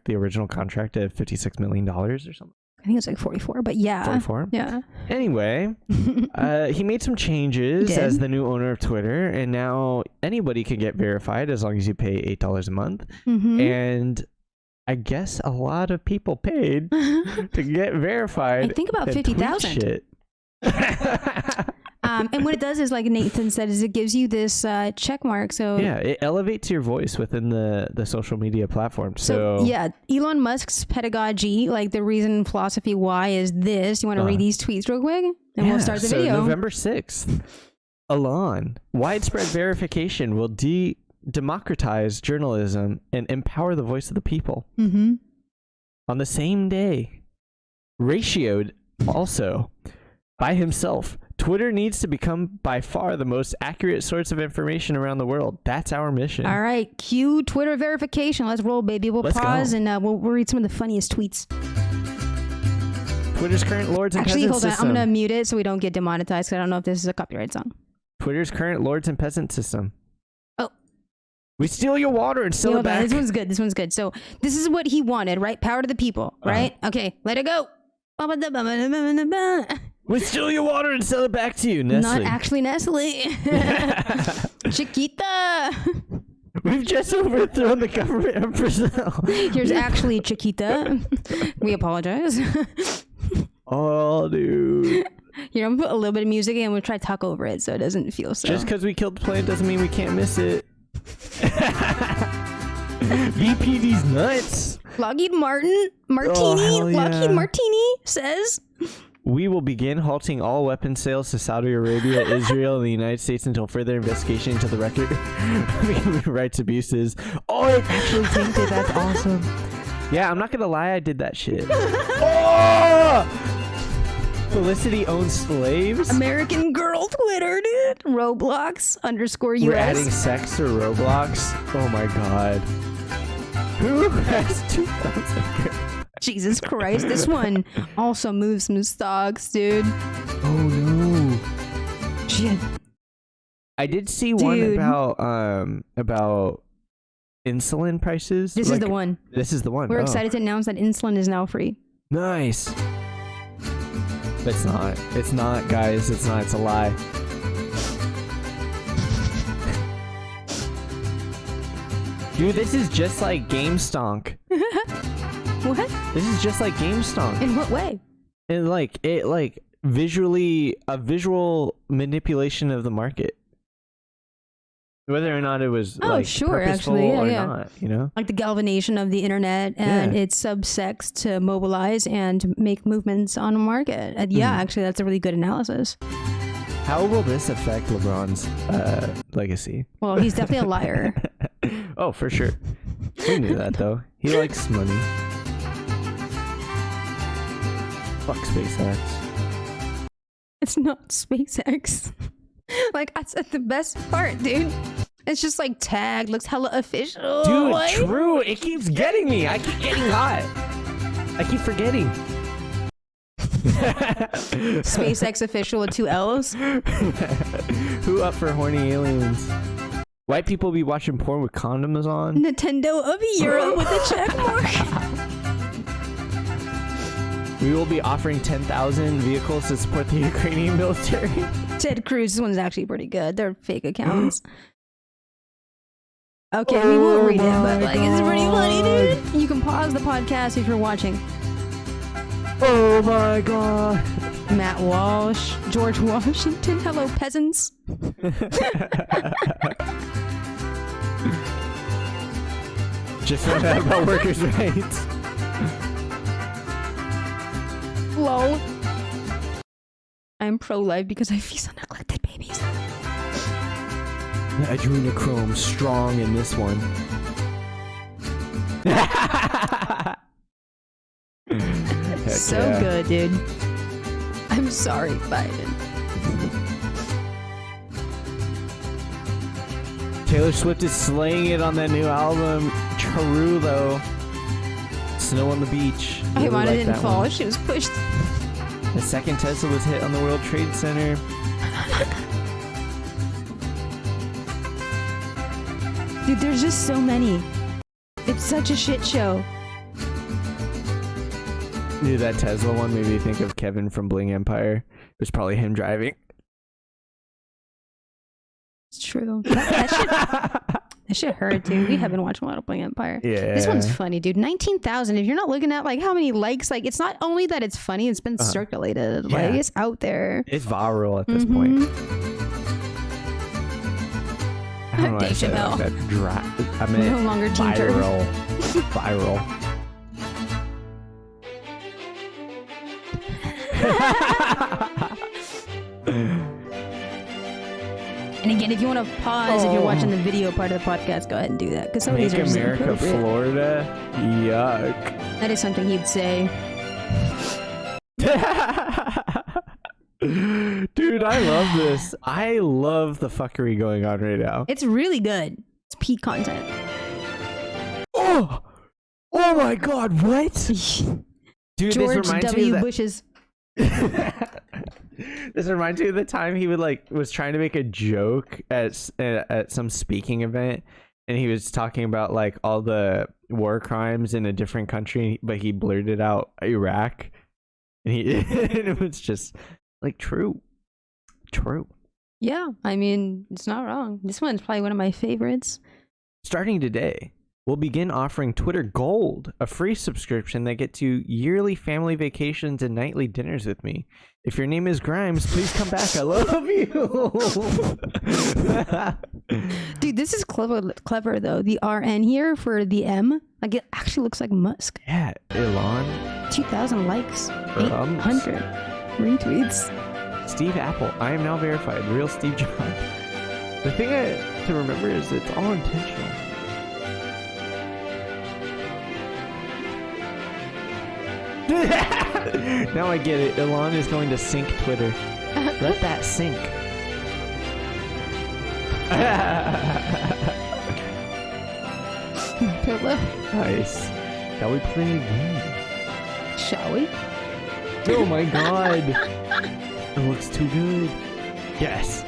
A: the original contract of $56 million or something.
B: I think it's like 44, but yeah.
A: 44?
B: Yeah.
A: Anyway, he made some changes as the new owner of Twitter, and now anybody can get verified as long as you pay $8 a month. And I guess a lot of people paid to get verified.
B: I think about 50,000. And what it does is, like Nathan said, is it gives you this check mark. So
A: yeah, it elevates your voice within the social media platform. So
B: yeah, Elon Musk's pedagogy, like the reason, philosophy why is this. You want to read these tweets real quick? And we'll start the video.
A: November 6th, Elon, widespread verification will democratize journalism and empower the voice of the people. On the same day, ratioed also by himself, Twitter needs to become by far the most accurate source of information around the world. That's our mission.
B: All right, cue Twitter verification. Let's roll, baby. Let's pause and we'll read some of the funniest tweets.
A: Twitter's current lords and peasants system.
B: I'm going to mute it so we don't get demonetized because I don't know if this is a copyright song.
A: Twitter's current lords and peasants system.
B: Oh.
A: We steal your water and sell it back.
B: This one's good. This one's good. So this is what he wanted, right? Power to the people, right? Okay, let it go.
A: We steal your water and sell it back to you, Nestle.
B: Not actually Nestle. Chiquita.
A: We've just overthrown the government of Brazil.
B: Here's actually Chiquita. We apologize.
A: Oh, dude.
B: Here, I'm gonna put a little bit of music in and we'll try to talk over it so it doesn't feel so.
A: Just because we killed the plane doesn't mean we can't miss it. VPD's nuts.
B: Lockheed Martini says,
A: we will begin halting all weapon sales to Saudi Arabia, Israel, and the United States until further investigation into the record human rights abuses. Oh, it actually tainted. That's awesome. Yeah, I'm not gonna lie, I did that shit. Oh! Felicity owns slaves.
B: American Girl Twitter, dude. Roblox _US.
A: We're adding sex to Roblox. Oh my god. Who has 2,000?
B: Jesus Christ, this one also moves some stocks, dude.
A: Oh no.
B: Shit.
A: I did see one about insulin prices.
B: This is the one.
A: This is the one.
B: We're excited to announce that insulin is now free.
A: Nice. It's not. It's not, guys. It's not. It's a lie. Dude, this is just like GameStonk.
B: What?
A: This is just like GameStonk.
B: In what way?
A: It visually a visual manipulation of the market. Whether or not it was purposeful
B: actually,
A: or not, you know?
B: Like the galvanization of the internet and its subsects to mobilize and make movements on a market. Actually, that's a really good analysis.
A: How will this affect LeBron's legacy?
B: Well, he's definitely a liar.
A: Oh, for sure. We knew that, though. He likes money. Fuck SpaceX.
B: It's not SpaceX. Like, that's the best part, dude. It's just like tagged, looks hella official.
A: Dude,
B: like.
A: True. It keeps getting me. I keep getting hot. I keep forgetting.
B: SpaceX official with 2 L's.
A: Who up for horny aliens? White people be watching porn with condoms on.
B: Nintendo of Europe with a check mark.
A: We will be offering 10,000 vehicles to support the Ukrainian military.
B: Ted Cruz, this one's actually pretty good. They're fake accounts. Okay, we won't read it, but like it's pretty funny, dude. You can pause the podcast if you're watching.
A: Oh my god.
B: Matt Walsh, George Washington, hello peasants.
A: Just found out about workers' rights.
B: Lol. I'm pro-life because I feast on neglected babies.
A: Adrenochrome strong in this one.
B: So good, dude. I'm sorry, Biden.
A: Taylor Swift is slaying it on that new album. True though. Snow on the beach.
B: Okay, mine didn't fall. One. She was pushed.
A: The second Tesla was hit on the World Trade Center.
B: Dude, there's just so many. It's such a shit show.
A: Dude, that Tesla one made me think of Kevin from Bling Empire. It was probably him driving.
B: It's true. That shit hurt, dude. We have been watching a lot of Bling Empire.
A: Yeah.
B: This one's funny, dude. 19,000. If you're not looking at like how many likes, like it's not only that it's funny, it's been circulated. Yeah. Like it's out there.
A: It's viral at this point. I don't know
B: Dave Chappelle.
A: I mean,
B: no longer
A: viral. Viral.
B: And again, if you want to pause, if you're watching the video part of the podcast, go ahead and do that. Because some of these are just
A: America, Florida. Yuck.
B: That is something he'd say.
A: Dude, I love this. I love the fuckery going on right now.
B: It's really good. It's peak content.
A: Oh my god, what? Dude,
B: George
A: this reminds
B: W.
A: me of
B: Bush's.
A: This reminds me of the time he was trying to make a joke at some speaking event, and he was talking about like all the war crimes in a different country, but he blurted out Iraq, and it was just like true.
B: Yeah, I mean, it's not wrong. This one's probably one of my favorites.
A: Starting today, we'll begin offering Twitter Gold, a free subscription that gets you yearly family vacations and nightly dinners with me. If your name is Grimes, please come back. I love you.
B: Dude, this is clever though. The RN here for the M, like it actually looks like Musk.
A: Yeah, Elon.
B: 2,000 likes, 800 retweets.
A: Steve Apple, I am now verified. Real Steve Jobs. The thing to remember is it's all intentional. Now I get it. Elon is going to sink Twitter. Let that sink.
B: Pillow.
A: Nice. Shall we play a game?
B: Shall we?
A: Oh my god. It looks too good. Yes.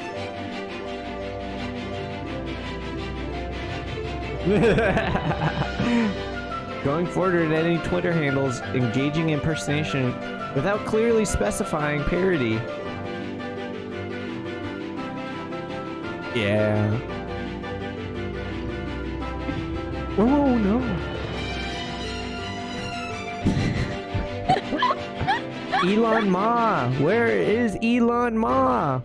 A: Going forward at any Twitter handles, engaging impersonation without clearly specifying parody. Yeah. Oh no. Elon Ma. Where is Elon Ma?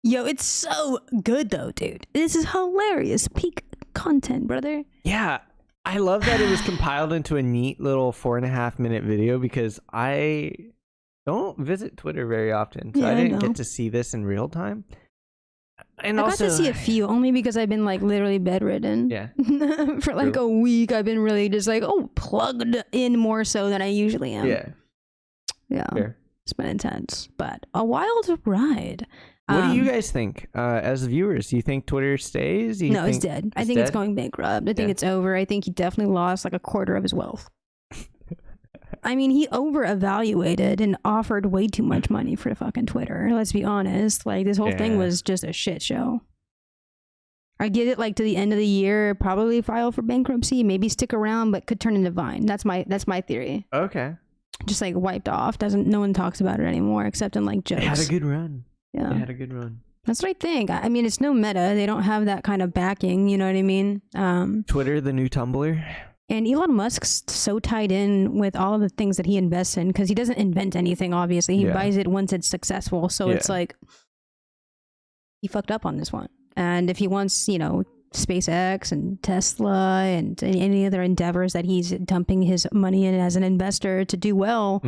B: Yo, it's so good though, dude. This is hilarious. Peak content, brother.
A: Yeah. I love that it was compiled into a neat little 4.5-minute video because I don't visit Twitter very often. So I didn't get to see this in real time. And
B: I
A: also,
B: got to see a few only because I've been like literally bedridden.
A: Yeah.
B: For like a week. I've been really just like, plugged in more so than I usually am.
A: Yeah.
B: Yeah.
A: Fair.
B: It's been intense, but a wild ride.
A: What do you guys think as viewers? Do you think Twitter stays?
B: No, it's dead. I think it's going bankrupt. I think it's over. I think he definitely lost like a quarter of his wealth. I mean, he over-evaluated and offered way too much money for fucking Twitter. Let's be honest. Like, this whole thing was just a shit show. I get it, like, to the end of the year, probably file for bankruptcy, maybe stick around, but could turn into Vine. That's my theory.
A: Okay.
B: Just, like, wiped off. No one talks about it anymore, except in, like, jokes.
A: It had a good run.
B: Yeah.
A: It had a good run.
B: That's what I think. I mean, it's no Meta. They don't have that kind of backing. You know what I mean?
A: Twitter, the new Tumblr.
B: And Elon Musk's so tied in with all of the things that he invests in because he doesn't invent anything, obviously. He buys it once it's successful. So it's like, he fucked up on this one. And if he wants, you know, SpaceX and Tesla and any other endeavors that he's dumping his money in as an investor to do well.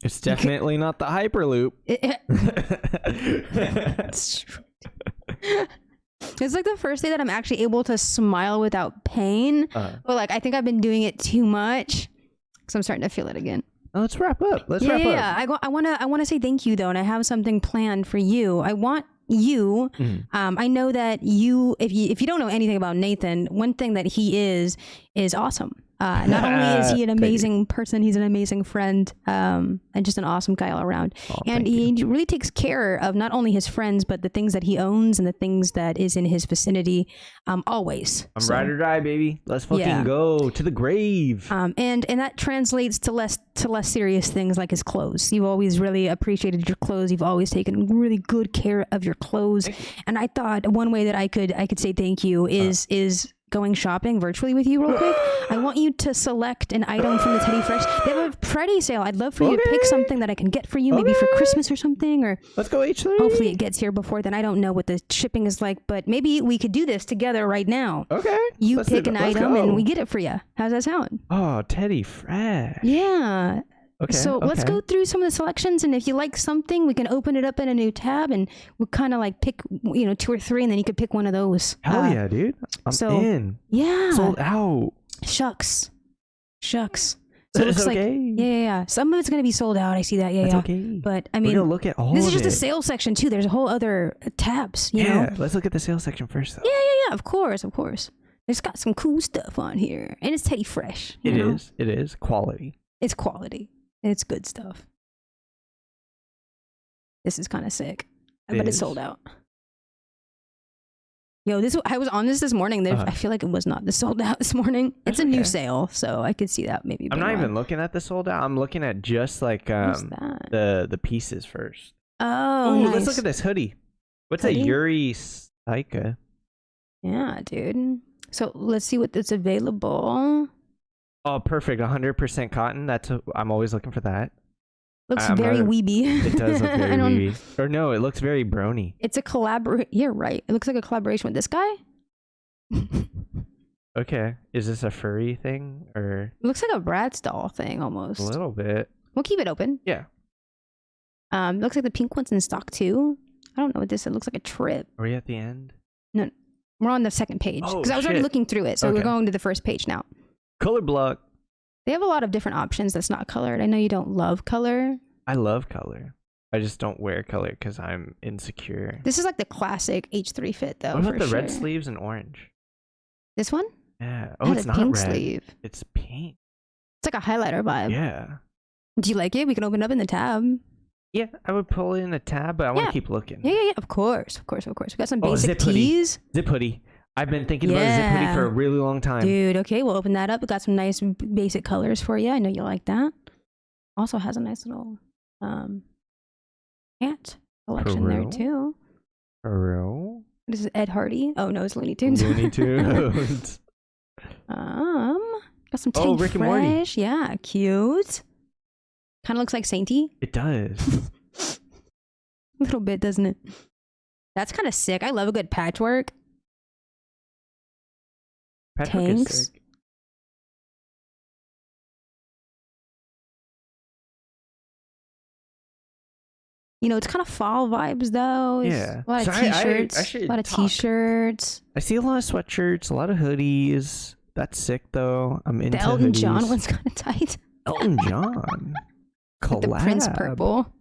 A: It's definitely not the Hyperloop.
B: It's true. It's like the first day that I'm actually able to smile without pain. But like, I think I've been doing it too much because I'm starting to feel it again.
A: Let's wrap up.
B: I want to say thank you though, and I have something planned for you. I want you. I know that you, if you don't know anything about Nathan, one thing that he is awesome. Not only is he an amazing person, he's an amazing friend, and just an awesome guy all around. And he really takes care of not only his friends, but the things that he owns and the things that is in his vicinity, always.
A: I'm ride or die, baby. Let's fucking go to the grave.
B: And that translates to less serious things like his clothes. You've always really appreciated your clothes. You've always taken really good care of your clothes. And I thought one way that I could say thank you is going shopping virtually with you real quick. I want you to select an item from the Teddy Fresh. They have a Freddy sale. I'd love for you to pick something that I can get for you, maybe for Christmas or something. Or
A: let's go H3.
B: Hopefully it gets here before then. I don't know what the shipping is like, but maybe we could do this together right now.
A: Okay.
B: You pick an item and we get it for you. How's that sound?
A: Oh, Teddy Fresh.
B: Yeah.
A: Okay,
B: so let's go through some of the selections, and if you like something, we can open it up in a new tab, and we'll kind of like pick, you know, 2 or 3, and then you could pick one of those.
A: Hell yeah, dude! I'm in.
B: Yeah.
A: Sold out.
B: Shucks. So it looks like yeah. Some of it's gonna be sold out. I see that. Yeah,
A: okay.
B: But I mean,
A: we're gonna look at all.
B: This is just the sales section too. There's a whole other tabs. You know?
A: Let's look at the sales section first, though.
B: Yeah. Of course. It's got some cool stuff on here, and it's Teddy Fresh.
A: It is quality.
B: It's quality. It's good stuff. This is kind of sick, but it's sold out. Yo, I was on this morning. I feel like it was not sold out this morning. It's a new sale, so I could see that maybe.
A: I'm not even looking at the sold out. I'm looking at just like the pieces first.
B: Oh,
A: ooh,
B: nice.
A: Let's look at this hoodie. What's a Yuri Saika?
B: Yeah, dude. So let's see what's available.
A: Oh, perfect. 100% cotton. I'm always looking for that.
B: Looks very weeby.
A: It does look very weeby. Or no, it looks very brony.
B: It's a collaboration. You're right. It looks like a collaboration with this guy.
A: Okay. Is this a furry thing or?
B: It looks like a Bratz doll thing almost.
A: A little bit.
B: We'll keep it open.
A: Yeah.
B: Looks like the pink one's in stock too. I don't know what this is. It looks like a trip.
A: Are we at the end?
B: No. We're on the second page. Because I was already looking through it. So we're going to the first page now.
A: Color block.
B: They have a lot of different options that's not colored. I know you don't love color.
A: I love color. I just don't wear color because I'm insecure.
B: This is like the classic H3 fit though.
A: What about the red sleeves and orange?
B: This one?
A: Yeah. Oh, it's not
B: pink
A: red.
B: Sleeve.
A: It's pink.
B: It's like a highlighter vibe.
A: Yeah.
B: Do you like it? We can open it up in the tab.
A: Yeah, I would pull in a tab, but I want to keep looking.
B: Yeah. Of course. We got some basic tees.
A: Zip hoodie. I've been thinking about a zip hoodie for a really long time.
B: Dude, okay, we'll open that up. We got some nice basic colors for you. I know you like that. Also has a nice little cat collection there too.
A: For real?
B: This is Ed Hardy. Oh no, it's Looney Tunes.
A: Looney Tunes.
B: Got some Teddy
A: Rick and
B: Fresh.
A: Morty.
B: Yeah, cute. Kind of looks like Sainty.
A: It does.
B: A little bit, doesn't it? That's kind of sick. I love a good patchwork. Tanks. You know, it's kind of fall vibes though.
A: Yeah.
B: A lot of t-shirts. A lot of t-shirts.
A: I see a lot of sweatshirts, a lot of hoodies. That's sick though. I'm into
B: the Elton
A: hoodies.
B: John one's kind of tight.
A: Elton John.
B: With the Prince purple.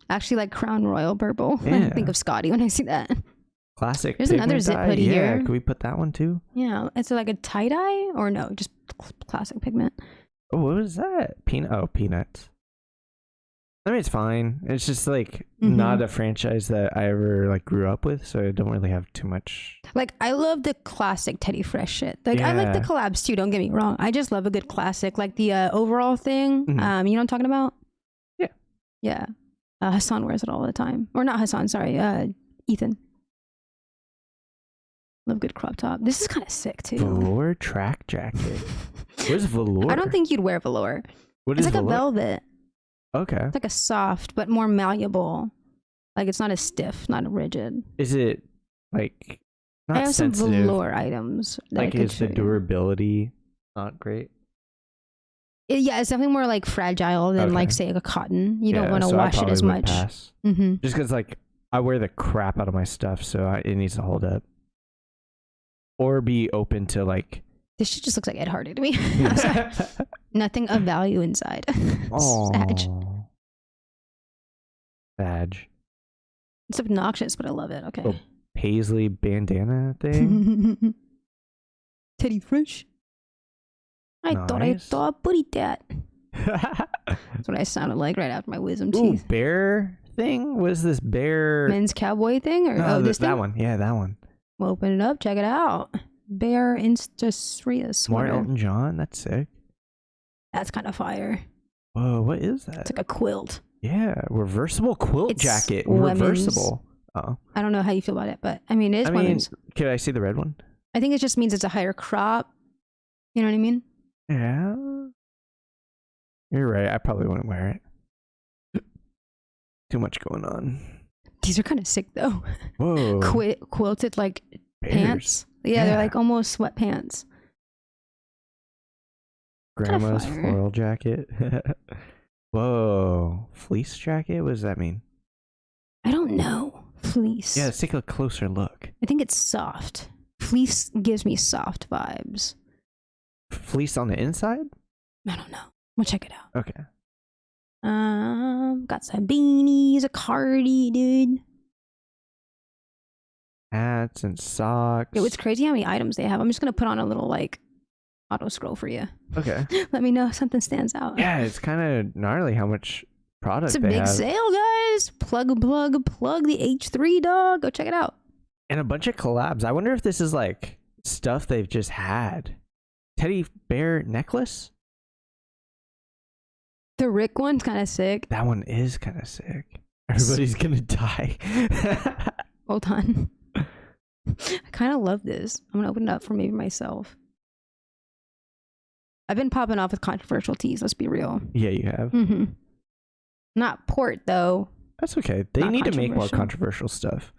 B: Actually like Crown Royal purple.
A: Yeah.
B: I think of Scotty when I see that.
A: Classic.
B: There's another zip hoodie here.
A: Can we put that one too?
B: Yeah. It's like a tie-dye or no, just classic pigment.
A: Oh, what was that? Peanuts. I mean, it's fine. It's just like not a franchise that I ever like grew up with, so I don't really have too much.
B: Like, I love the classic Teddy Fresh shit. Like, I like the collabs too, don't get me wrong. I just love a good classic. Like the overall thing. You know what I'm talking about?
A: Yeah.
B: Yeah. Hassan wears it all the time. Or not Hassan, sorry. Ethan. Love good crop top. This is kind of sick too.
A: Velour track jacket. Where's velour?
B: I don't think you'd wear velour.
A: What
B: It's
A: is
B: like
A: velour?
B: a velvet.
A: Okay.
B: It's like a soft but more malleable. Like it's not as stiff, not rigid.
A: Is it like
B: I
A: not
B: have
A: sensitive?
B: some velour items. That I
A: Like
B: could
A: is
B: show
A: the
B: you.
A: durability not great?
B: Yeah, it's definitely more like fragile than
A: Okay.
B: like say like a cotton. You don't want to
A: so I
B: wash it
A: probably
B: as
A: would
B: much.
A: pass.
B: Mm-hmm.
A: Just because like I wear the crap out of my stuff, so it needs to hold up. Or be open to like.
B: This shit just looks like Ed Hardy to me. I'm sorry. Nothing of value inside. Sag.
A: Oh. Sag.
B: It's obnoxious, but I love it. Okay.
A: Oh, paisley bandana thing.
B: Teddy Fresh. I thought I
A: Nice.
B: saw a booty that. That's what I sounded like right after my wisdom
A: Ooh,
B: teeth.
A: bear thing? What is this bear?
B: Men's cowboy thing? Or
A: No,
B: this
A: that
B: thing?
A: one. Yeah, that one.
B: We'll open it up. Check it out. Bear Instastria
A: More
B: sweater.
A: Elton John. That's sick.
B: That's kind of fire.
A: Whoa, what is that?
B: It's like a quilt.
A: Yeah, reversible quilt
B: It's
A: jacket.
B: women's.
A: Reversible. Oh,
B: I don't know how you feel about it, but I mean, it is
A: I mean,
B: women's.
A: could I see the red one?
B: I think it just means it's a higher crop. You know what I mean?
A: Yeah. You're right. I probably wouldn't wear it. Too much going on.
B: These are kind of sick though.
A: Whoa.
B: Quilted like
A: Bears.
B: pants. Yeah,
A: Yeah.
B: they're like almost sweatpants.
A: Grandma's
B: fire.
A: floral jacket. Whoa. Fleece jacket? What does that mean?
B: I don't know. Fleece.
A: Yeah, let's take a closer look.
B: I think it's soft. Fleece gives me soft vibes.
A: Fleece on the inside?
B: I don't know. We'll check it out.
A: Okay.
B: Got some beanies, a cardi, dude.
A: Hats and socks.
B: Yo, it's crazy how many items they have. I'm just gonna put on a little like auto scroll for you.
A: Okay.
B: Let me know if something stands out.
A: Yeah, it's kind of gnarly how much product
B: It's a
A: they
B: big
A: have.
B: sale, guys. Plug the H3 dog. Go check it out.
A: And a bunch of collabs. I wonder if this is like stuff they've just had. Teddy bear necklace?
B: The Rick one's kind of sick.
A: That one is kind of sick. Everybody's gonna die.
B: Hold on. I kind of love this. I'm gonna open it up for maybe myself. I've been popping off with controversial teas. Let's be real.
A: Yeah, you have.
B: Mm-hmm. Not port though.
A: That's okay. They
B: Not
A: need to make more
B: controversial.
A: controversial stuff.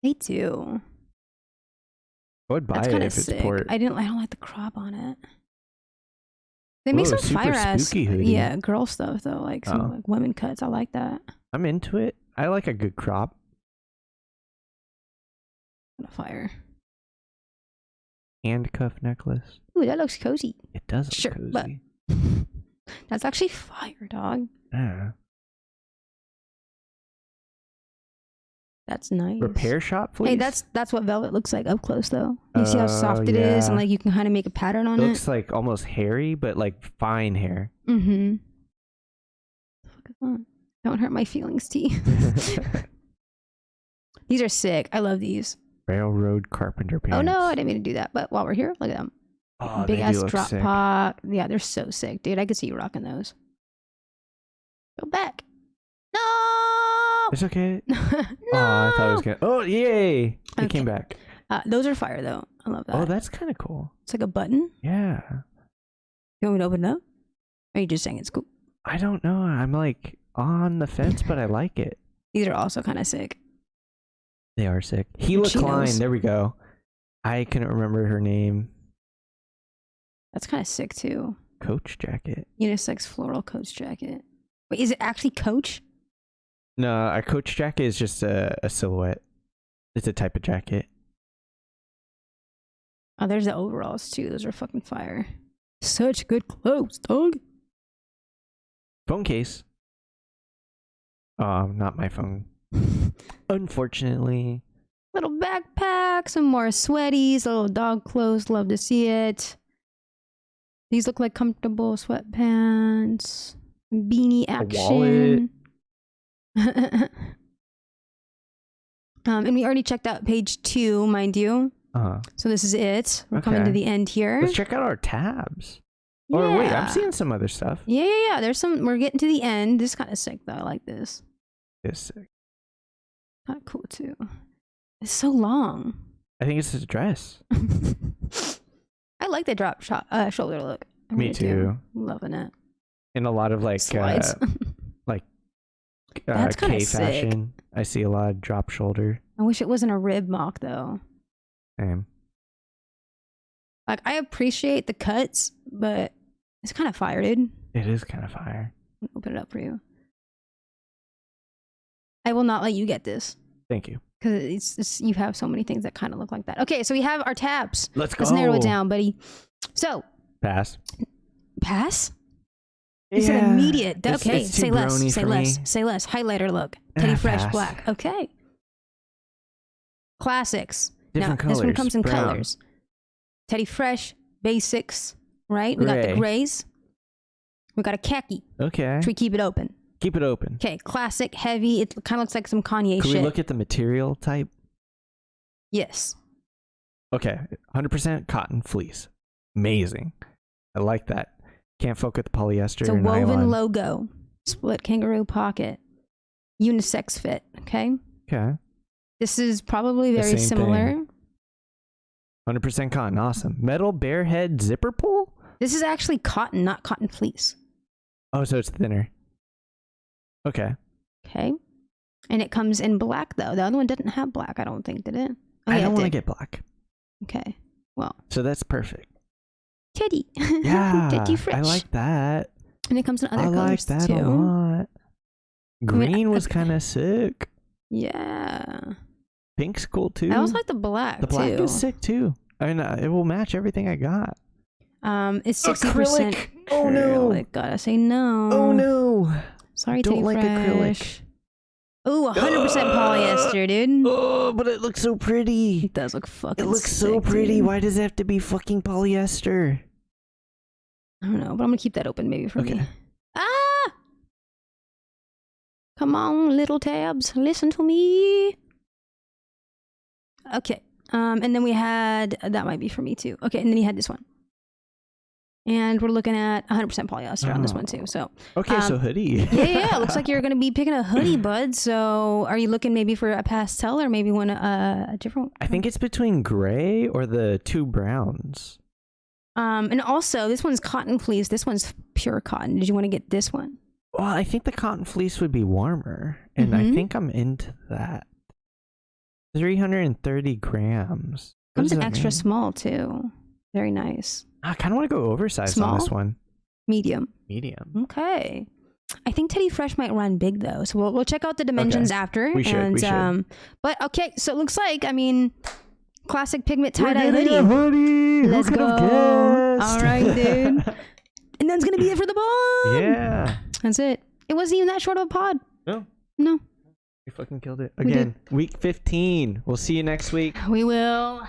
B: They do.
A: I would buy
B: That's
A: it
B: kind
A: if
B: of
A: it's
B: sick.
A: port.
B: I don't like the crop on it. They make
A: Whoa,
B: some
A: super
B: fire ass,
A: spooky hoodie.
B: yeah, girl stuff though, like some
A: Oh.
B: like women cuts. I like that.
A: I'm into it. I like a good crop.
B: Kind of fire.
A: Handcuff necklace.
B: Ooh, that looks cozy.
A: It does look
B: Sure,
A: cozy.
B: but that's actually fire, dog.
A: Yeah.
B: That's nice.
A: Repair shop, please.
B: Hey, that's what velvet looks like up close though. You see how
A: Oh,
B: soft it is, and
A: yeah.
B: like you can kind of make a pattern on
A: It
B: it.
A: looks like almost hairy, but like fine hair.
B: Mm-hmm. Fuck is that? Don't hurt my feelings, T. These are sick. I love these.
A: Railroad carpenter pants.
B: Oh no, I didn't mean to do that. But while we're here, look at them.
A: Oh,
B: Big
A: they
B: ass
A: do look
B: drop
A: sick.
B: pot. Yeah, they're so sick, dude. I could see you rocking those. Go back. No.
A: It's okay.
B: no.
A: Oh, I thought it was gonna. Oh, yay! It
B: Okay.
A: came back.
B: Those are fire though. I love that.
A: Oh, that's kind of cool.
B: It's like a button.
A: Yeah.
B: You want me to open it up? Or are you just saying it's cool?
A: I don't know. I'm like on the fence, but I like it.
B: These are also kind of sick.
A: They are sick. Gila
B: Chinos.
A: Klein. There we go. I couldn't remember her name.
B: That's kind of sick too.
A: Coach jacket.
B: Unisex floral Coach jacket. Wait, is it actually Coach?
A: No, a Coach jacket is just a silhouette. It's a type of jacket.
B: Oh, there's the overalls too. Those are fucking fire. Such good clothes, dog.
A: Phone case. Oh, not my phone. Unfortunately.
B: Little backpack, some more sweaties, little dog clothes. Love to see it. These look like comfortable sweatpants. Beanie action. And we already checked out page 2, mind you. So this is it. We're coming to
A: Okay.
B: the end here.
A: Let's check out our tabs. Or wait, I'm
B: Yeah.
A: seeing some other stuff.
B: Yeah. There's some. We're getting to the end. This is kind of sick though. I like this.
A: It's sick.
B: Kind of cool too. It's so long.
A: I think it's his dress.
B: I like the drop shoulder look. I
A: Me too.
B: Loving it.
A: In a lot of like
B: Slides. That's kind of
A: fashion. I see a lot of drop shoulder.
B: I wish it wasn't a rib mock though.
A: Same.
B: Like I appreciate the cuts, but it's kind of fire, dude.
A: It is kind of fire.
B: I'll open it up for you. I will not let you get this.
A: Thank you.
B: Because it's you have so many things that kind of look like that. Okay, so we have our tabs.
A: Let's go.
B: Let's narrow it down, buddy. So.
A: Pass.
B: Pass? You said immediate. Okay,
A: it's
B: say less.
A: brony
B: Say
A: for
B: less.
A: me.
B: Say less. Highlighter look. Teddy Fresh
A: Pass.
B: black. Okay. Classics.
A: Different
B: now, this one
A: colors.
B: comes in
A: Brown.
B: colors. Teddy Fresh, basics, right? We got the
A: Gray.
B: grays. We got a khaki.
A: Okay.
B: Should we keep it open?
A: Keep it open.
B: Okay, classic, heavy. It kind of looks like some Kanye
A: Can
B: shit.
A: we look at the material type?
B: Yes.
A: Okay. 100% cotton fleece. Amazing. I like that. Can't fuck with the polyester.
B: It's a
A: and
B: woven
A: nylon.
B: logo. Split kangaroo pocket. Unisex fit, okay?
A: Okay.
B: This is probably
A: The
B: very
A: same
B: similar.
A: thing. 100% cotton. Awesome. Metal bear head zipper pull?
B: This is actually cotton, not cotton fleece.
A: Oh, so it's thinner. Okay.
B: Okay. And it comes in black, though. The other one didn't have black, I don't think, did it? Oh,
A: I
B: yeah,
A: don't
B: it
A: want to
B: did.
A: get black.
B: Okay. Well,
A: So that's perfect.
B: Teddy.
A: Yeah.
B: Teddy Fresh.
A: I like that.
B: And it comes in other
A: I like
B: colors,
A: that
B: too.
A: a lot. Green was
B: okay.
A: kind of sick.
B: Yeah.
A: Pink's cool too.
B: I also like the black,
A: The black
B: too.
A: is sick too. I mean, it will match everything I got.
B: It's 60%
A: Acrylic. Oh, no.
B: acrylic. Gotta say no.
A: Oh no.
B: Sorry,
A: Don't
B: Teddy
A: like
B: Fresh.
A: acrylic.
B: Ooh, 100% polyester, dude.
A: Oh, but it looks so pretty.
B: It does look fucking
A: It looks so
B: sick,
A: pretty.
B: dude.
A: Why does it have to be fucking polyester?
B: I don't know, but I'm gonna keep that open maybe for
A: Okay.
B: me. Ah! Come on, little tabs. Listen to me. Okay. And then we had, that might be for me too. Okay, and then you had this one. And we're looking at 100% polyester on this one too. So
A: Okay, so hoodie.
B: yeah. Looks like you're gonna be picking a hoodie, bud. So are you looking maybe for a pastel or maybe one a different?
A: I think it's between gray or the two browns.
B: And also this one's cotton fleece. This one's pure cotton. Did you want to get this one?
A: Well, I think the cotton fleece would be warmer, and I think I'm into that. 330 grams. What
B: Comes
A: does
B: in
A: that
B: extra
A: mean?
B: small too. Very nice.
A: I kind of want to go oversized
B: Small?
A: on this one.
B: Medium.
A: Medium.
B: Okay. I think Teddy Fresh might run big though, so we'll check out the dimensions after.
A: We should,
B: And,
A: we should.
B: But okay, so it looks like, I mean, classic pigment
A: We're
B: tie-dye
A: getting
B: hoodie.
A: a hoodie.
B: Let's
A: Who could have
B: go.
A: guessed?
B: All right, dude. And that's gonna be it for the pod.
A: Yeah.
B: That's it. It wasn't even that short of a pod.
A: No.
B: No.
A: We fucking killed it.
B: We did.
A: Again, week 15. We'll see you next week.
B: We will.